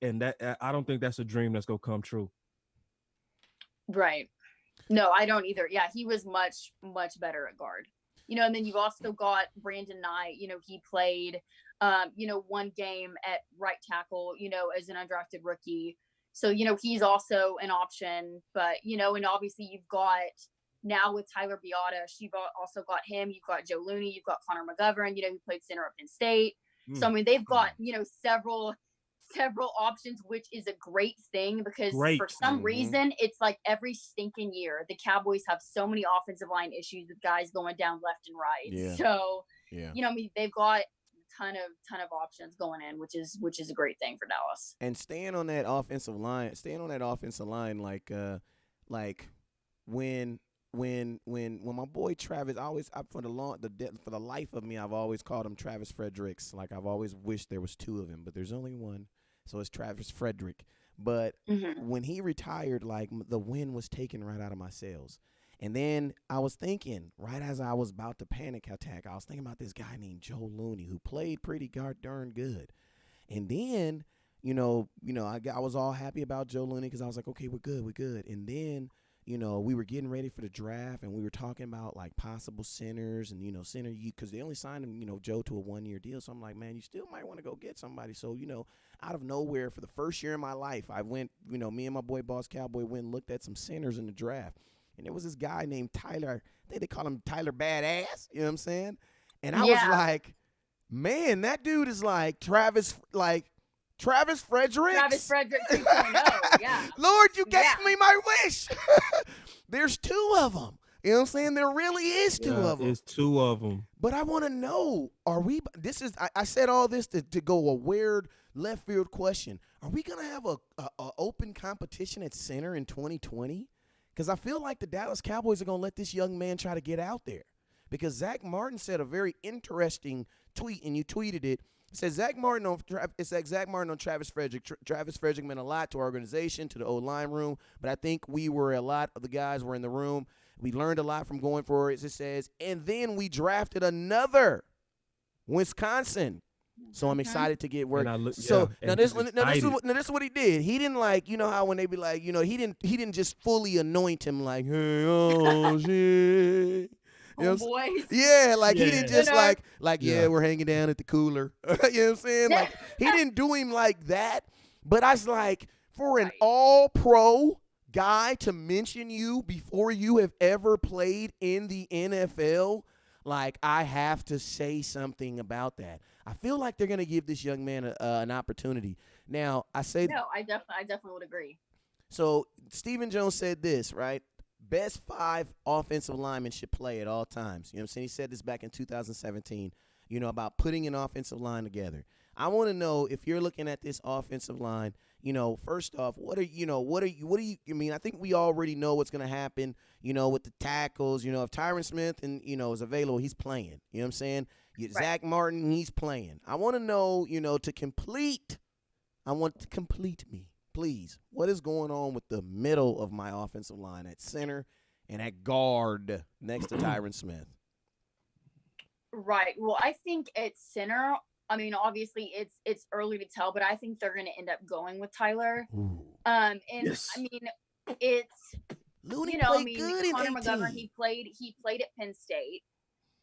and that I don't think that's a dream that's gonna come true. Right. No, I don't either. Yeah, he was much better at guard. You know, and then you've also got Brandon Knight. You know, he played, you know, one game at right tackle. You know, as an undrafted rookie. So, you know, he's also an option, but, you know, and obviously you've got now with Tyler Biadasz, you've also got him, you've got Joe Looney, you've got Connor McGovern, you know, who played center at Penn State. So, I mean, they've got, you know, several options, which is a great thing because for some reason, it's like every stinking year, the Cowboys have so many offensive line issues with guys going down left and right. Yeah. So, you know, I mean, they've got ton of options going in, which is a great thing for Dallas. And staying on that offensive line, like when when my boy Travis, for the life of me, I've always called him Travis Fredericks. Like I've always wished there was two of him, but there's only one, so it's Travis Frederick. But when he retired, like the wind was taken right out of my sails. And then I was thinking, right as I was about to panic attack, I was thinking about this guy named Joe Looney who played pretty darn good. And then, I was all happy about Joe Looney because I was like, okay, we're good. And then, we were getting ready for the draft and we were talking about like possible centers and, center you because they only signed him, Joe to a 1-year deal. So I'm like, man, you still might want to go get somebody. So, out of nowhere for the first year in my life, I went, me and my boy Boss Cowboy went and looked at some centers in the draft. And there was this guy named Tyler. I think they call him Tyler Badass. You know what I'm saying? And I was like, man, that dude is like Travis Fredericks. Travis Frederick 2.0, yeah. Lord, you gave me my wish. There's two of them. You know what I'm saying? There really is two of them. There's two of them. But I want to know, I said all this to go a weird left field question. Are we going to have a open competition at center in 2020? Because I feel like the Dallas Cowboys are going to let this young man try to get out there. Because Zach Martin said a very interesting tweet, and you tweeted it. It says Zach Martin on Travis Frederick. Travis Frederick meant a lot to our organization, to the O-line room. But I think a lot of the guys were in the room. We learned a lot from going for it, it says. And then we drafted another Wisconsin. So I'm excited to get work. Now this is what he did. He didn't how when they be like, he didn't just fully anoint him like, hey, oh shit. Boys. Yeah, he didn't just we're hanging down at the cooler. You know what I'm saying? Like he didn't do him like that. But I was like, for an all-pro guy to mention you before you have ever played in the NFL, like I have to say something about that. I feel like they're going to give this young man an opportunity. Now, I definitely would agree. So, Stephen Jones said this, right? Best 5 offensive linemen should play at all times. You know what I'm saying? He said this back in 2017, about putting an offensive line together. I want to know if you're looking at this offensive line, first off, what are you, I mean, I think we already know what's going to happen, with the tackles, if Tyron Smith is available, he's playing, you know what I'm saying? Zach Martin, he's playing. I want to know, to complete me, please. What is going on with the middle of my offensive line at center and at guard next to Tyron Smith? Right. Well, I think at center, I mean, obviously it's early to tell, but I think they're going to end up going with Tyler. Ooh. Yes. I mean, it's Looney played good in Connor 18. McGovern, he played at Penn State.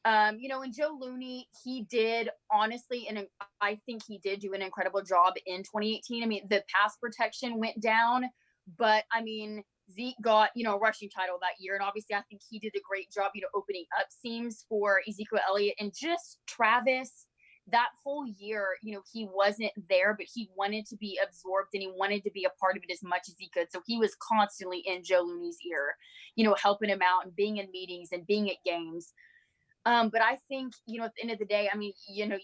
And Joe Looney, he did honestly, and I think he did do an incredible job in 2018. I mean, the pass protection went down, but I mean, Zeke got, a rushing title that year. And obviously I think he did a great job, opening up seams for Ezekiel Elliott, and just Travis that whole year, he wasn't there, but he wanted to be absorbed and he wanted to be a part of it as much as he could. So he was constantly in Joe Looney's ear, helping him out and being in meetings and being at games. But I think, at the end of the day, I mean, you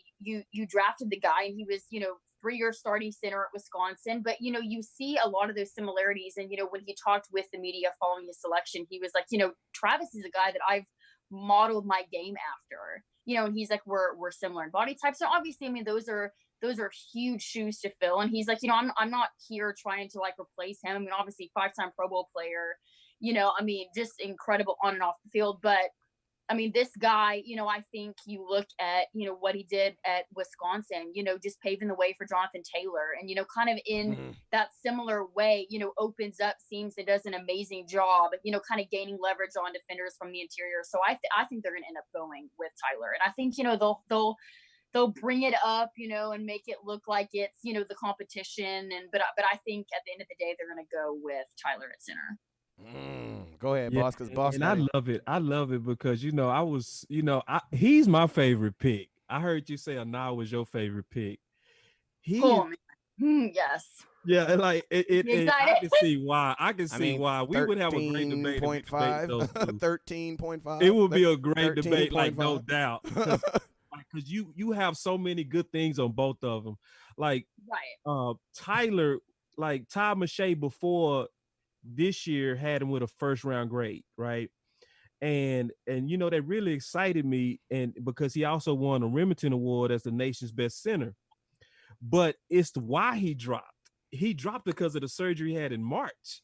drafted the guy and he was, 3-year starting center at Wisconsin, but, you see a lot of those similarities. And, when he talked with the media following his selection, he was like, Travis is a guy that I've modeled my game after, and he's like, we're similar in body types. So obviously, I mean, those are huge shoes to fill. And he's like, I'm not here trying to replace him. I mean, obviously 5-time Pro Bowl player, I mean, just incredible on and off the field, but I mean, this guy, I think you look at, what he did at Wisconsin, just paving the way for Jonathan Taylor and, kind of in that similar way, opens up seams and does an amazing job, kind of gaining leverage on defenders from the interior. So I think they're going to end up going with Tyler. And I think, they'll bring it up, and make it look like it's, the competition. But I think at the end of the day, they're going to go with Tyler at center. Go ahead, boss. Because boss, and I love it. I love it because he's my favorite pick. I heard you say Anah was your favorite pick. Cool, man. Yes. Yeah, like it I can see why. Why we would have a great debate. 13.5. It would be a great debate, like no doubt. Because you have so many good things on both of them. Like Tyler, like Todd McShay before this year had him with a first round grade, right? And you know, that really excited me, and because he also won a Remington Award as the nation's best center. But it's why he dropped. He dropped because of the surgery he had in March,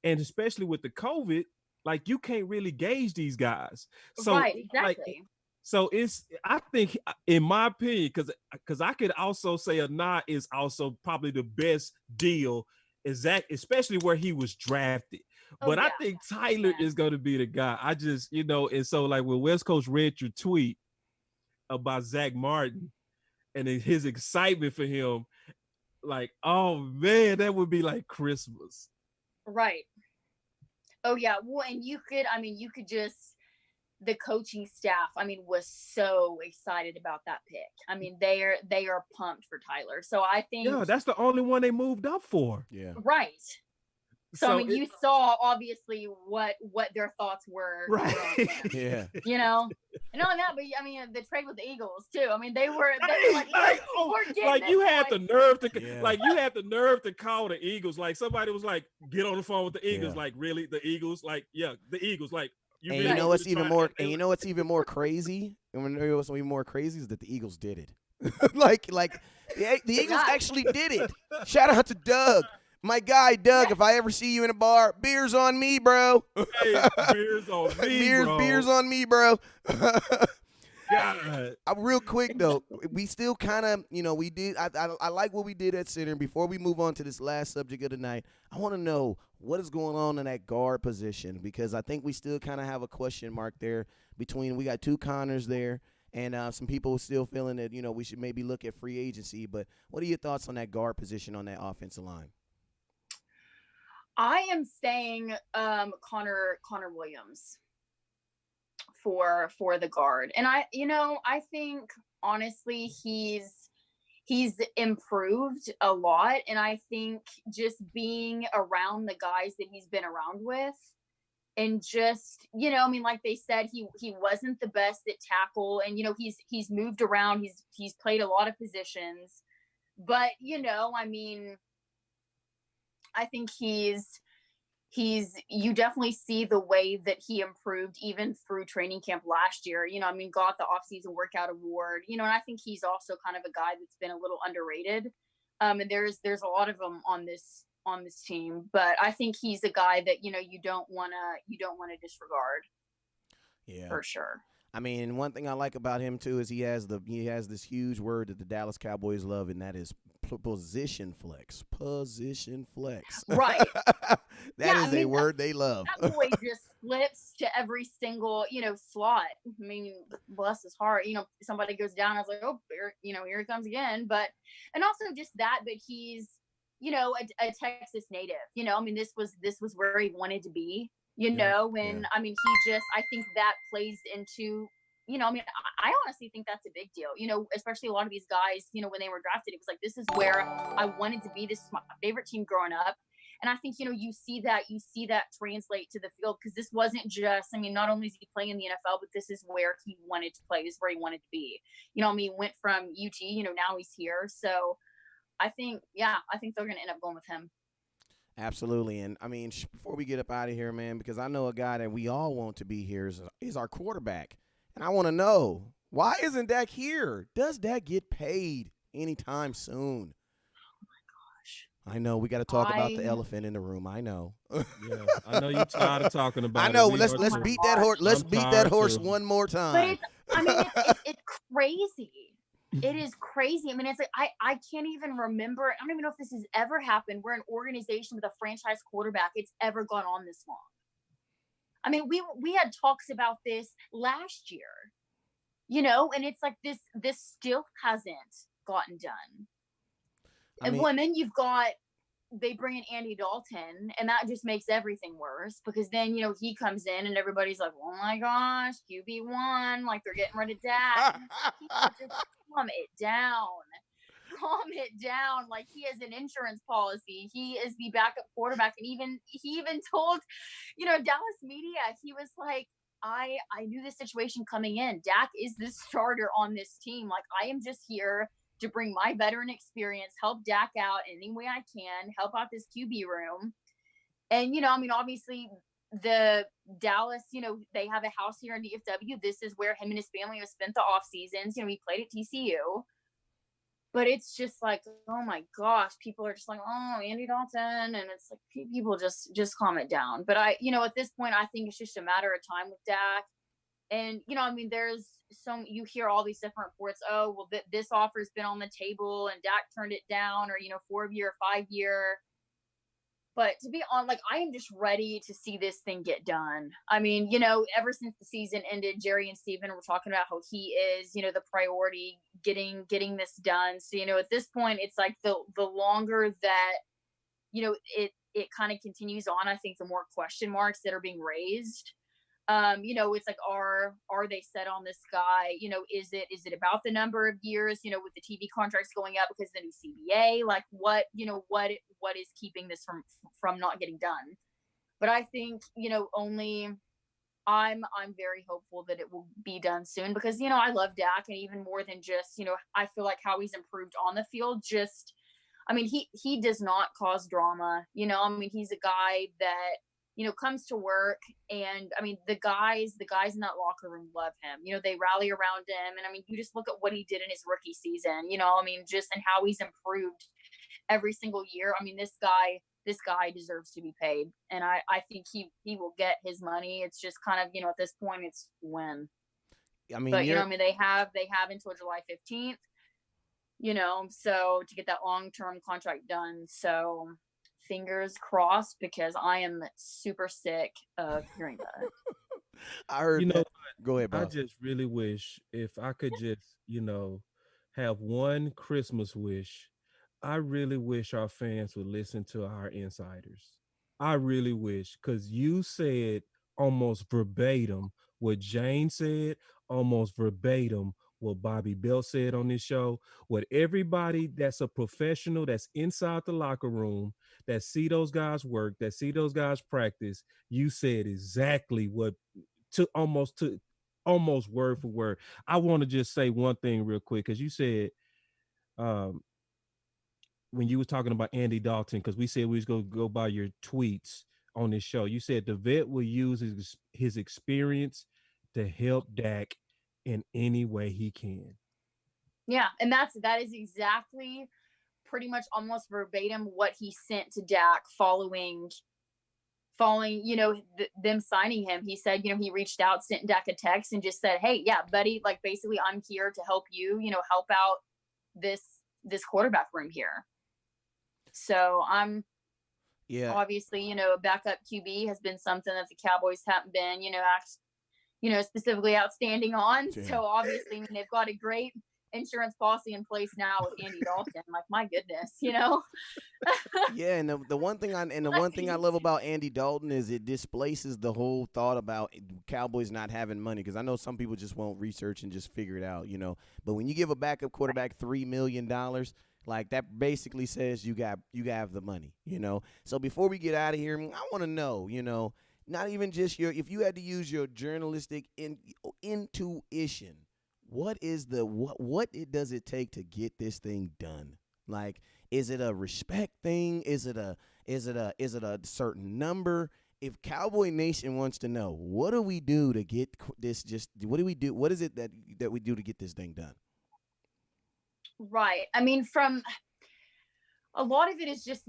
and especially with the COVID, like you can't really gauge these guys. So Right, like, exactly. so it's, I think, in my opinion, because I could also say Anah is also probably the best deal, especially where he was drafted. Oh, But I yeah. think Tyler is going to be the guy. I just, you know, and so like when West Coast read your tweet about Zach Martin and his excitement for him, like, oh man, that would be like Christmas. Right. Oh yeah. Well, and you could just, the coaching staff, I mean, was so excited about that pick. I mean, they are pumped for Tyler. So I think, Yeah, that's the only one they moved up for. Yeah. right. So I mean, it, you saw obviously what their thoughts were, right. Yeah. you know, and not only that, but I mean, the trade with the Eagles too. I mean, they were like, like you had the nerve to, Yeah. like you had the nerve to call the Eagles. Like somebody was like, get on the phone with the Eagles. Yeah. Like, really, the Eagles? Like, yeah, the Eagles. Like, And really you know what's really even trying- more? and they And you were- know what's even more crazy? And when what's even more crazy is that the Eagles did it. like the Eagles actually did it. Shout out to Doug, my guy Doug. If I ever see you in a bar, beers on me, bro. Hey, beers on me, bro. Beers on me, bro. God. Real quick though, we still kind of, you know, we did. I like what we did at center. Before we move on to this last subject of the night, I want to know what is going on in that guard position, because I think we still kind of have a question mark there. Between, we got two Connors there, and some people still feeling that, you know, we should maybe look at free agency. But what are your thoughts on that guard position on that offensive line? I am saying Connor Williams for the guard. And I think honestly he's improved a lot, and I think just being around the guys that he's been around with, and just, you know, I mean, like they said, he wasn't the best at tackle, and you know, he's moved around, he's played a lot of positions, but you know, I mean, I think you definitely see the way that he improved even through training camp last year. You know, I mean, got the offseason workout award, you know, and I think he's also kind of a guy that's been a little underrated. And there's a lot of them on this team, but I think he's a guy that, you know, you don't want to disregard. Yeah, for sure. I mean, one thing I like about him too is he has this huge word that the Dallas Cowboys love, and that is position flex. Position flex. Right. That is a word they love. That boy just flips to every single, you know, slot. I mean, bless his heart. You know, somebody goes down, I was like, oh, here he comes again. But, and also just that he's, you know, a Texas native. You know, I mean, this was where he wanted to be. You know, and I mean, I think that plays into, you know, I mean, I honestly think that's a big deal, you know, especially a lot of these guys, you know, when they were drafted, it was like, this is where I wanted to be. This is my favorite team growing up. And I think, you know, you see that translate to the field, because this wasn't just, I mean, not only is he playing in the NFL, but this is where he wanted to play. This is where he wanted to be. You know, I mean, went from UT, you know, now he's here. So I think they're going to end up going with him. Absolutely. And I mean, before we get up out of here, man, because I know a guy that we all want to be here is our quarterback. And I want to know, why isn't Dak here? Does Dak get paid anytime soon? Oh my gosh. I know we got to talk about the elephant in the room. I know. Yeah, I know you're tired of talking about it. I know. Let's beat that horse. Let's beat that horse one more time. But it's crazy. It is crazy. I mean, it's like, I can't even remember. I don't even know if this has ever happened where an organization with a franchise quarterback, it's ever gone on this long. I mean, we had talks about this last year, you know, and it's like this still hasn't gotten done. And then they bring in Andy Dalton, and that just makes everything worse, because then, you know, he comes in and everybody's like, oh my gosh, QB1, like they're getting rid of Dak. Just calm it down. Like, he has an insurance policy. He is the backup quarterback. And he even told, you know, Dallas media, he was like, I knew this situation coming in. Dak is the starter on this team. Like, I am just here to bring my veteran experience, help Dak out any way I can, help out this QB room. And, you know, I mean, obviously the Dallas, they have a house here in DFW. This is where him and his family have spent the off seasons. He played at TCU. But it's just like, oh my gosh, people are just like, oh, Andy Dalton. And it's like, people just calm it down. But at this point, I think it's just a matter of time with Dak. And, there's you hear all these different reports. Oh, well, this offer's been on the table and Dak turned it down, or, 4-year, 5-year. But to be honest, I am just ready to see this thing get done. Ever since the season ended, Jerry and Steven were talking about how he is, the priority, getting this done. So, at this point, it's like the longer that, it kind of continues on, I think the more question marks that are being raised. It's like, are they set on this guy? Is it about the number of years, with the TV contracts going up because of the new CBA? Like what is keeping this from not getting done? But I think, I'm very hopeful that it will be done soon because, I love Dak, and even more than just, I feel like how he's improved on the field. Just, he does not cause drama, he's a guy that, comes to work, and the guys in that locker room love him. They rally around him, and you just look at what he did in his rookie season, just and how he's improved every single year. This guy deserves to be paid, and I think he will get his money. It's just kind of, at this point, it's when. But they have until July 15th, so to get that long-term contract done. So fingers crossed, because I am super sick of hearing that. I heard that. Go ahead, boss. I just really wish if I could just, have one Christmas wish. I really wish our fans would listen to our insiders. I really wish, because you said almost verbatim what Jane said, almost verbatim what Bobby Bell said on this show, what everybody that's a professional, that's inside the locker room, that see those guys work, that see those guys practice, you said exactly what to almost word for word. I want to just say one thing real quick, because you said when you were talking about Andy Dalton, because we said we was going to go by your tweets on this show, you said the vet will use his experience to help Dak in any way he can. Yeah, and that is exactly pretty much almost verbatim what he sent to Dak following them signing him. He said, he reached out, sent Dak a text, and just said, hey, yeah, buddy, like basically I'm here to help you, help out this quarterback room here. So obviously, a backup QB has been something that the Cowboys haven't been, specifically outstanding on. Yeah. So obviously, they've got a great insurance policy in place now with Andy Dalton. Like, my goodness, Yeah, and the one thing I love about Andy Dalton is it displaces the whole thought about Cowboys not having money, because I know some people just won't research and just figure it out, But when you give a backup quarterback $3 million, like that basically says you have the money, So before we get out of here, I want to know, not even just if you had to use your journalistic intuition, what does it take to get this thing done? Like, is it a respect thing? Is it a certain number? If Cowboy Nation wants to know, what do we do to get this? What do we do? What is it that we do to get this thing done? Right. From a lot of it is just,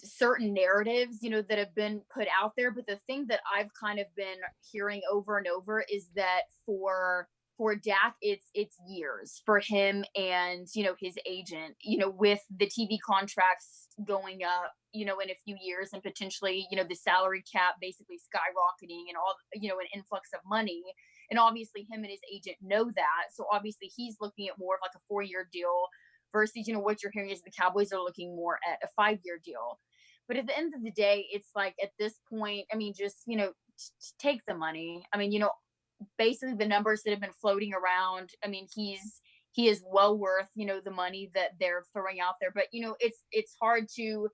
certain narratives, that have been put out there. But the thing that I've kind of been hearing over and over is that for Dak, it's years for him and, his agent, with the TV contracts going up, in a few years, and potentially, the salary cap basically skyrocketing and all, an influx of money. And obviously him and his agent know that. So obviously he's looking at more of like a 4-year deal versus, what you're hearing is the Cowboys are looking more at a 5-year deal. But at the end of the day, it's like at this point, just, take the money. Basically the numbers that have been floating around, he is well worth, the money that they're throwing out there. But, it's hard to,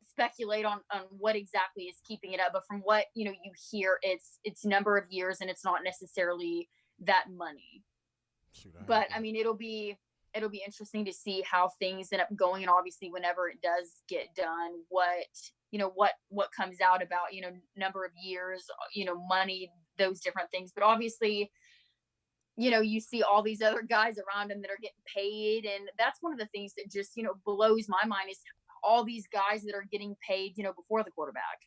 speculate on what exactly is keeping it up. But from what, you hear, it's number of years, and it's not necessarily that money. But it'll be interesting to see how things end up going. And obviously whenever it does get done, what what comes out about, number of years, money, those different things. But obviously, you see all these other guys around him that are getting paid. And that's one of the things that just, blows my mind is all these guys that are getting paid, before the quarterback.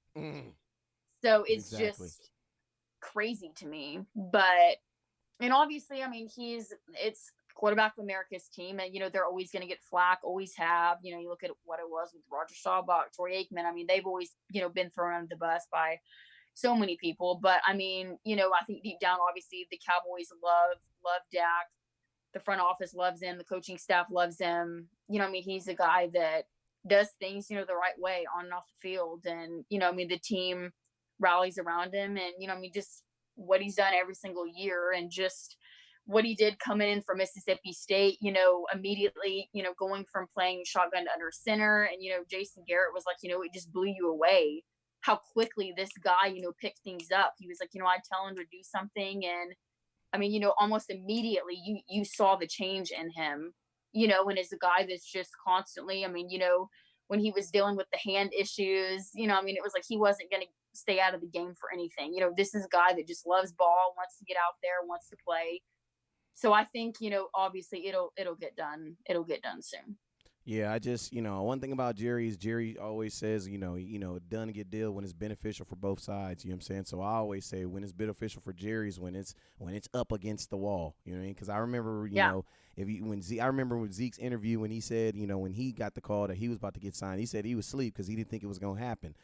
So it's just crazy to me. But, and obviously, I mean, it's quarterback of America's team, and they're always going to get flack, always have. You look at what it was with Roger Staubach, Troy Aikman. I mean, they've always been thrown under the bus by so many people. But I mean, I think deep down, obviously, the Cowboys love Dak. The front office loves him. The coaching staff loves him. I mean, he's a guy that does things the right way on and off the field, and I mean, the team rallies around him, and I mean, just what he's done every single year, and just what he did coming in from Mississippi State, immediately, going from playing shotgun to under center. And, Jason Garrett was like, it just blew you away how quickly this guy, picked things up. He was like, I'd tell him to do something. And I mean, almost immediately you saw the change in him, and as a guy that's just constantly, I mean, when he was dealing with the hand issues, I mean, it was like he wasn't going to stay out of the game for anything. This is a guy that just loves ball, wants to get out there, wants to play. So I think, obviously it'll get done. It'll get done soon. Yeah, I just, one thing about Jerry is Jerry always says, done get deal when it's beneficial for both sides. You know what I'm saying? So I always say when it's beneficial for Jerry's when it's up against the wall. You know what I mean? Because I remember, I remember with Zeke's interview when he said, when he got the call that he was about to get signed, he said he was asleep because he didn't think it was going to happen.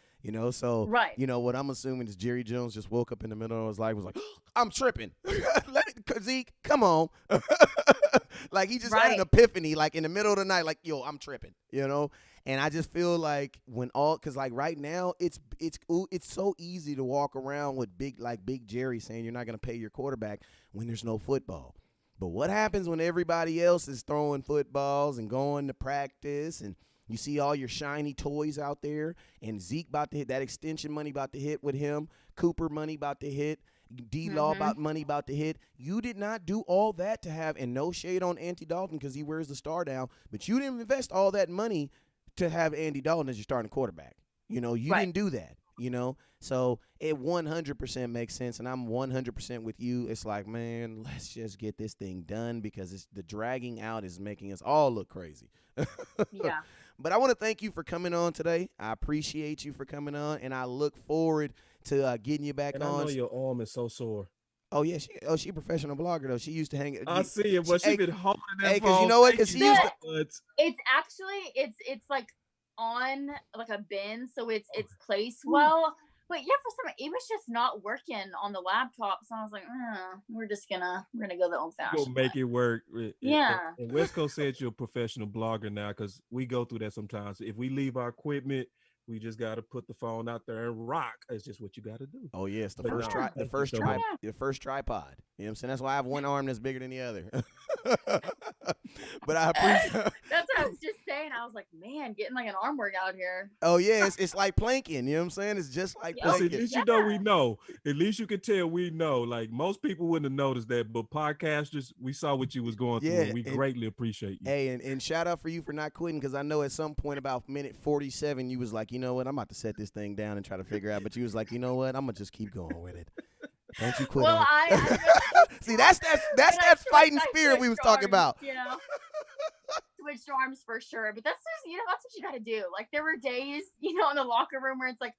So right. What I'm assuming is Jerry Jones just woke up in the middle of his life, was like, I'm tripping. Zeke, come on. Like he just had an epiphany, like in the middle of the night, like, yo, I'm tripping, And I just feel like because like right now it's so easy to walk around with big Jerry saying you're not going to pay your quarterback when there's no football. But what happens when everybody else is throwing footballs and going to practice, and you see all your shiny toys out there, and Zeke about to hit, that extension money about to hit with him, Cooper money about to hit, D-Law about money about to hit. You did not do all that to have, and no shade on Andy Dalton because he wears the star down, but you didn't invest all that money to have Andy Dalton as your starting quarterback. You didn't do that, So it 100% makes sense, and I'm 100% with you. It's like, man, let's just get this thing done because the dragging out is making us all look crazy. Yeah. But I want to thank you for coming on today. I appreciate you for coming on, and I look forward to getting you back on. I know your arm is so sore. Oh yeah, she a professional blogger though. She used to hang. I see it, but she been holding that phone. Because you know what? Because she used to. It's actually it's like on like a bin, so it's placed well. But yeah, for some, it was just not working on the laptop. So I was like, we're gonna go the old fashioned. Go make it work. Yeah. And West Coast said you're a professional blogger now because we go through that sometimes. If we leave our equipment, we just got to put the phone out there and rock. It's just what you got to do. Oh yes, the first tripod. You know what I'm saying? That's why I have one arm that's bigger than the other. But I appreciate. That's what I was just saying. I was like, man, getting like an arm workout here. Oh yeah, it's like planking. You know what I'm saying? It's just like planking. At least we know. At least you can tell we know. Like most people wouldn't have noticed that, but podcasters, we saw what you was going through. And we greatly appreciate you. Hey, and shout out for you for not quitting because I know at some point about minute 47, you was like, you know what, I'm about to set this thing down and try to figure out. But you was like, you know what, I'm gonna just keep going with it. Don't you quit. Well, I see that's that fighting spirit we was talking about. Switched arms for sure, but that's just that's what you got to do. Like there were days in the locker room where it's like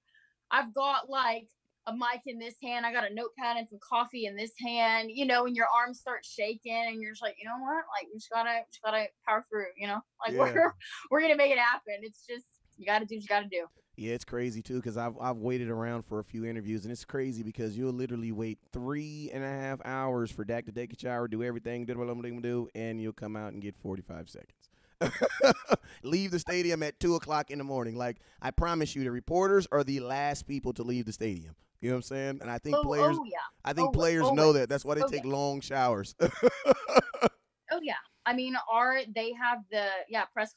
I've got like a mic in this hand, I got a notepad and some coffee in this hand, and your arms start shaking, and you're just like, you know what, like we just gotta power through, like we're gonna make it happen. It's just you got to do what you got to do. Yeah, it's crazy too because I've waited around for a few interviews, and it's crazy because you'll literally wait 3.5 hours for Dak to take a shower, do everything, do, and you'll come out and get 45 seconds. Leave the stadium at 2:00 in the morning. Like I promise you, the reporters are the last people to leave the stadium. You know what I'm saying? And I think players know that. That's why they take long showers. Oh yeah, I mean, they have the press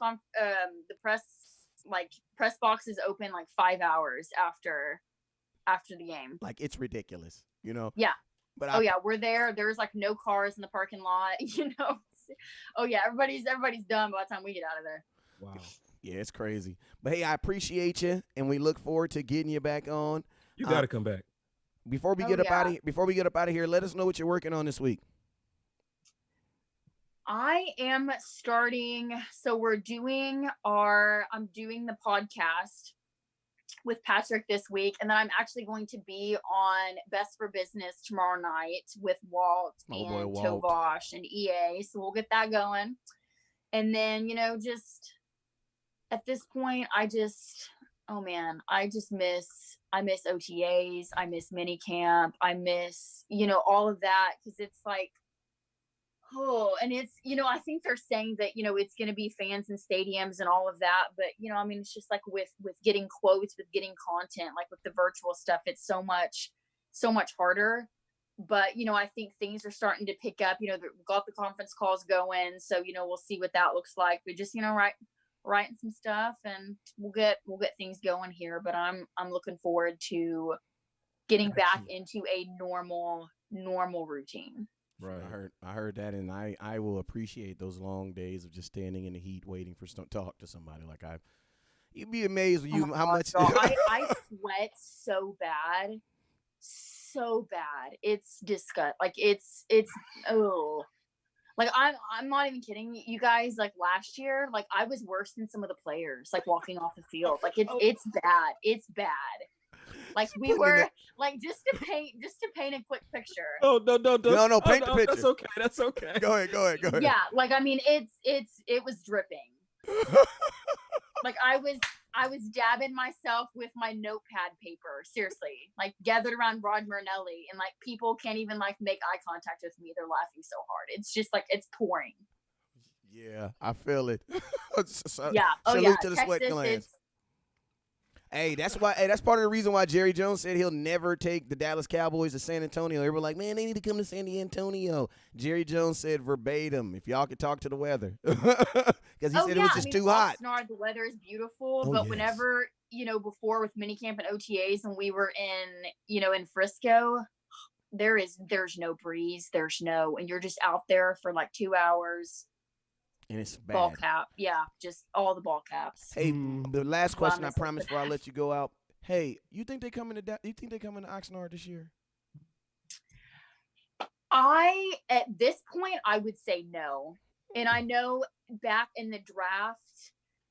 box is open like 5 hours after the game. Like it's ridiculous, Yeah. But we're there. There's like no cars in the parking lot. Oh yeah, everybody's done by the time we get out of there. Wow. Yeah, it's crazy. But hey, I appreciate you, and we look forward to getting you back on. You got to come back. Before we get up out of here, let us know what you're working on this week. I am starting. So I'm doing the podcast with Patrick this week, and then I'm actually going to be on Best for Business tomorrow night with Walt and Tovash and EA. So we'll get that going. And then, just at this point, I miss OTAs. I miss mini camp. I miss, all of that. Cause it's like, and it's, I think they're saying that, it's going to be fans in stadiums and all of that. But, it's just like with getting quotes, with getting content, like with the virtual stuff, it's so much harder. But, I think things are starting to pick up, we've got the conference calls going. So, we'll see what that looks like. But just, writing some stuff, and we'll get things going here. But I'm looking forward to getting back into a normal routine. Right. I heard that, and I will appreciate those long days of just standing in the heat waiting for talk to somebody. Like you'd be amazed how much I sweat so bad. It's disgusting. Like it's like I'm not even kidding you guys. Like last year, like I was worse than some of the players, like walking off the field. Like it's bad. It's bad. Like we were like just to paint a quick picture. No, paint the picture. That's okay. Go ahead. Yeah, like I mean it was dripping. Like I was dabbing myself with my notepad paper, seriously, like gathered around Rod Marinelli, and like people can't even like make eye contact with me. They're laughing so hard. It's just like it's pouring. Yeah, I feel it. Yeah. Salute to the Texas, sweat glands. Hey, that's part of the reason why Jerry Jones said he'll never take the Dallas Cowboys to San Antonio. They were like, man, they need to come to San Antonio. Jerry Jones said verbatim, if y'all could talk to the weather. Because he said it was just too hot. Oxnard, the weather is beautiful, but whenever, before with minicamp and OTAs and we were in Frisco, there's no breeze, there's no, and you're just out there for like 2 hours. And it's bad. Ball cap. Yeah, just all the ball caps. Hey, the last question I promise before I let you go out. Hey, you think they coming to Oxnard this year? At this point, I would say no. And I know back in the draft,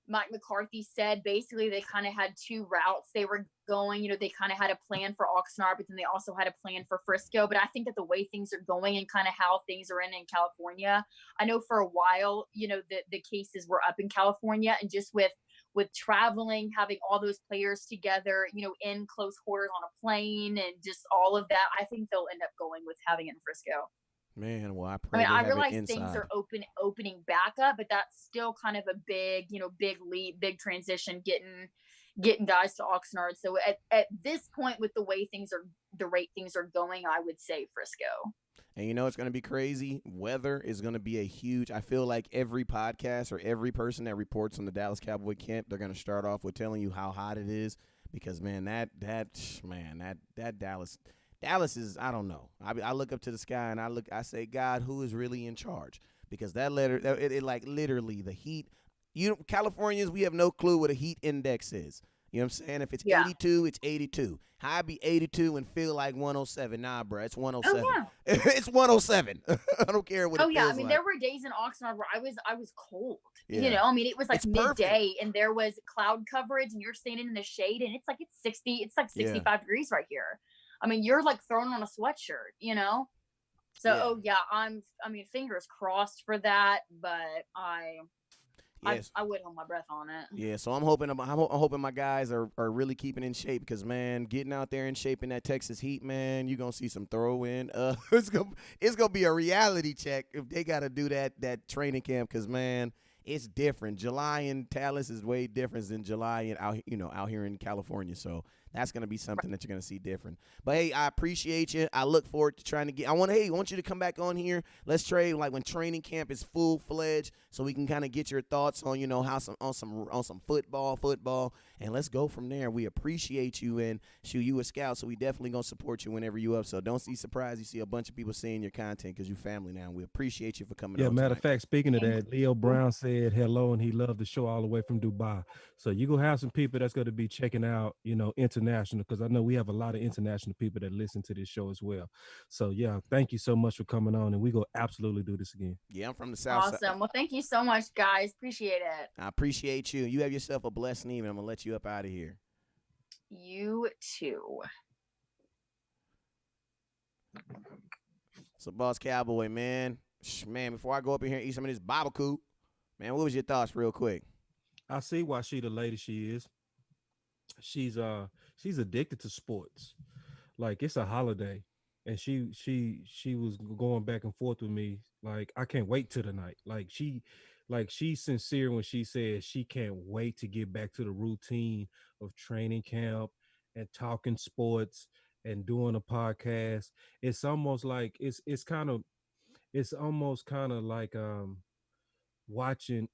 Mike McCarthy said basically they kind of had two routes they were going. They kind of had a plan for Oxnard, but then they also had a plan for Frisco. But I think that the way things are going and kind of how things are in California, I know for a while, the cases were up in California, and just with traveling, having all those players together, in close quarters on a plane and just all of that, I think they'll end up going with having it in Frisco. Man, well, I realize things are opening back up, but that's still kind of a big leap, big transition, getting guys to Oxnard. So at this point, with the rate things are going, I would say Frisco. And it's going to be crazy. Weather is going to be a huge. I feel like every podcast or every person that reports on the Dallas Cowboy camp, they're going to start off with telling you how hot it is, because man, that Dallas is, I don't know. I look up to the sky and I say, God, who is really in charge? Because it like literally the heat. Californians, we have no clue what a heat index is. You know what I'm saying? If it's 82, it's 82. How I be 82 and feel like 107? Nah, bro, it's 107. Oh, yeah. It's 107. I don't care what it feels like. There were days in Oxnard where I was cold. Yeah. It was like midday and there was cloud coverage and you're standing in the shade and it's like 65 degrees right here. You're like throwing on a sweatshirt, So, fingers crossed for that, but I would hold my breath on it. Yeah, so I'm hoping my guys are really keeping in shape, because man, getting out there in shape in that Texas heat, man, you're gonna see some throw in. It's gonna be a reality check if they gotta do that training camp, because man, it's different. July in Dallas is way different than July out here in California. So that's going to be something that you're going to see different. But, hey, I appreciate you. I look forward to trying to get – I want you to come back on here. Let's trade like when training camp is full-fledged, so we can kind of get your thoughts on, how some football, and let's go from there. We appreciate you, and you a scout, so we definitely going to support you whenever you up. So don't be surprised you see a bunch of people seeing your content, because you family now. We appreciate you for coming on matter tonight. of fact, speaking of that, Leo Brown said said hello and he loved the show all the way from Dubai. So you're gonna have some people that's gonna be checking out, international, because I know we have a lot of international people that listen to this show as well. So yeah, thank you so much for coming on, and we go absolutely do this again. Yeah, I'm from the South Side. Awesome. Well, thank you so much, guys. Appreciate it. I appreciate you. You have yourself a blessed evening. I'm gonna let you up out of here. You too. So, Boss Cowboy, man, before I go up in here and eat some of this barbecue, man, what was your thoughts, real quick? I see why she the lady she is. She's addicted to sports. Like it's a holiday, and she was going back and forth with me. Like I can't wait till tonight. She's sincere when she says she can't wait to get back to the routine of training camp and talking sports and doing a podcast. It's almost like it's almost kind of like watching.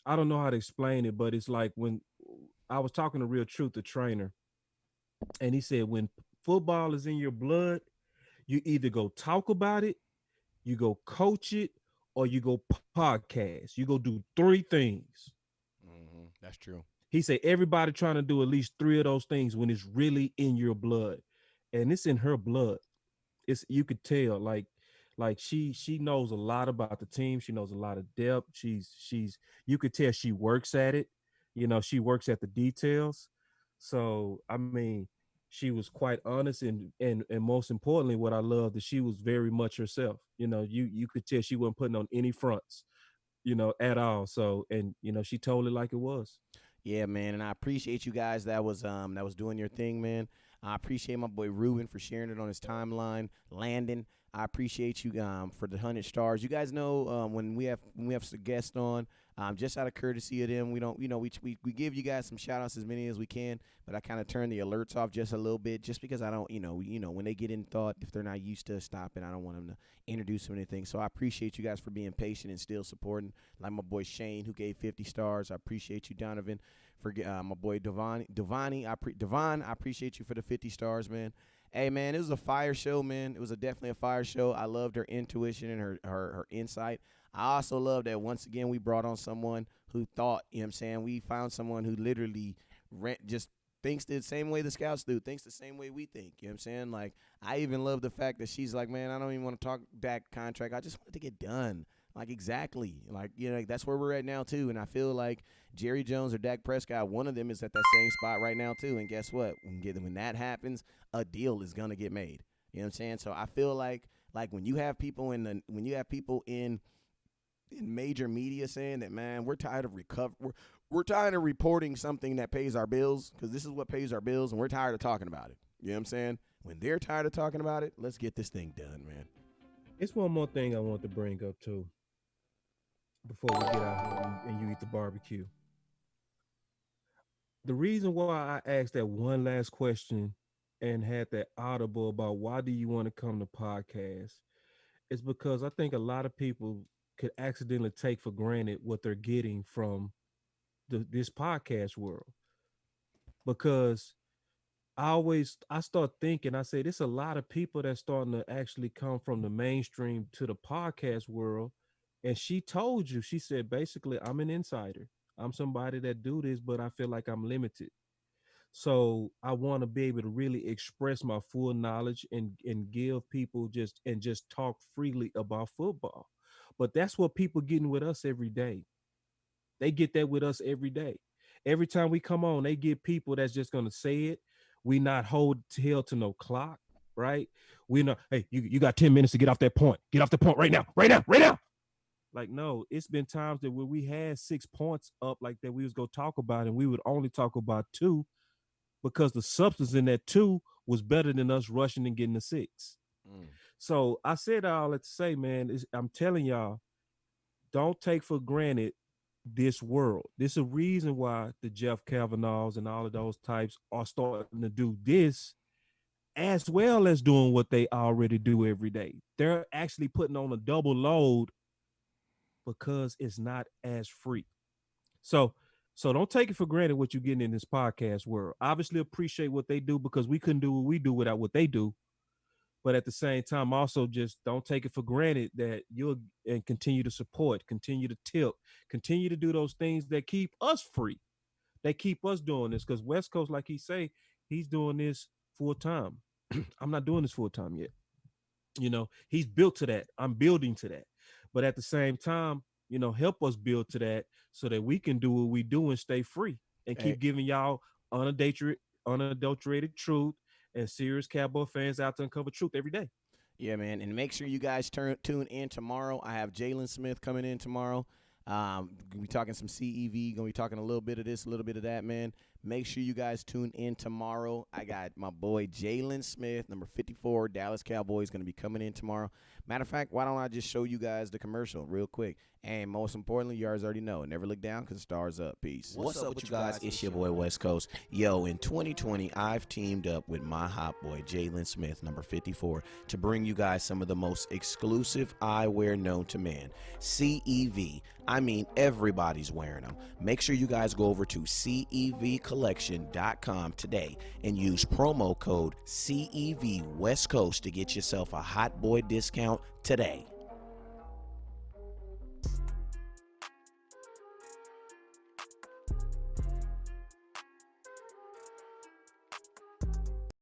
I don't know how to explain it, but it's like when I was talking to Real Truth, the trainer, and he said when football is in your blood, you either go talk about it, you go coach it, or you go podcast. You go do three things. Mm-hmm. That's true. He said everybody trying to do at least three of those things when it's really in your blood, and it's in her blood. It's you could tell like she knows a lot about the team. She knows a lot of depth. She's you could tell she works at it. She works at the details. So I mean, she was quite honest and most importantly, what I love is she was very much herself. You could tell she wasn't putting on any fronts, at all. So and she told it like it was. Yeah, man, and I appreciate you guys that was doing your thing, man. I appreciate my boy Ruben for sharing it on his timeline. Landon, I appreciate you for the 100 stars. You guys know when we have guests on, just out of courtesy of them, we don't we give you guys some shout outs as many as we can, but I kind of turn the alerts off just a little bit, just because I don't when they get in thought, if they're not used to stopping, I don't want them to introduce them anything. So I appreciate you guys for being patient and still supporting. Like my boy Shane, who gave 50 stars. I appreciate you, Donovan. For my boy Devon, I appreciate you for the 50 stars, man. Hey, man, it was a fire show, man. It was definitely a fire show. I loved her intuition and her insight. I also love that once again we brought on someone who thought, you know what I'm saying, we found someone who literally just thinks the same way the scouts do, thinks the same way we think. You know what I'm saying? Like, I even love the fact that she's like, man, I don't even want to talk that contract. I just want it to get done. Like, exactly. Like, that's where we're at now, too. And I feel like Jerry Jones or Dak Prescott, one of them is at that same spot right now, too. And guess what? When that happens, a deal is going to get made. You know what I'm saying? So I feel like when you have people in major media saying that, man, we're tired of we're tired of reporting something that pays our bills, because this is what pays our bills, and we're tired of talking about it. You know what I'm saying? When they're tired of talking about it, let's get this thing done, man. It's one more thing I want to bring up, too, before we get out here and you eat the barbecue. The reason why I asked that one last question and had that audible about why do you want to come to podcast is because I think a lot of people could accidentally take for granted what they're getting from this podcast world. Because I start thinking, I say, there's a lot of people that's starting to actually come from the mainstream to the podcast world. And she told you, she said, basically, I'm an insider. I'm somebody that do this, but I feel like I'm limited. So I want to be able to really express my full knowledge and give people just talk freely about football. But that's what people getting with us every day. They get that with us every day. Every time we come on, they get people that's just going to say it. We not hold held to no clock, right? We know, hey, you got 10 minutes to get off that point. Get off the point right now, right now, right now. Like, no, it's been times that when we had 6 points up like that, we was going to talk about, and we would only talk about 2 because the substance in that 2 was better than us rushing and getting the 6. So I said all that to say, man, I'm telling y'all, don't take for granted this world. There's a reason why the Jeff Kavanaughs and all of those types are starting to do this as well as doing what they already do every day. They're actually putting on a double load because it's not as free. So don't take it for granted what you're getting in this podcast world. Obviously appreciate what they do, because we couldn't do what we do without what they do. But at the same time, also just don't take it for granted that you'll and continue to support, continue to tip, continue to do those things that keep us free. They keep us doing this because West Coast, like he say, he's doing this full time. I'm not doing this full time yet. You know, he's built to that. I'm building to that. But at the same time, you know, help us build to that so that we can do what we do and stay free and keep giving y'all unadulterated truth and serious Cowboy fans out to uncover truth every day. Yeah, man. And make sure you guys tune in tomorrow. I have Jalen Smith coming in tomorrow. Gonna be talking some CEV, gonna be talking a little bit of this, a little bit of that, man. Make sure you guys tune in tomorrow. I got my boy Jalen Smith, number 54, Dallas Cowboys, gonna be coming in tomorrow. Matter of fact, why don't I just show you guys the commercial real quick? And most importantly, you guys already know, never look down because stars up. Peace. What's up with you guys? It's your boy West Coast. Yo, in 2020, I've teamed up with my hot boy Jalen Smith, number 54, to bring you guys some of the most exclusive eyewear known to man. CEV. I mean, everybody's wearing them. Make sure you guys go over to CEVcollection.com today and use promo code CEV West Coast to get yourself a hot boy discount today.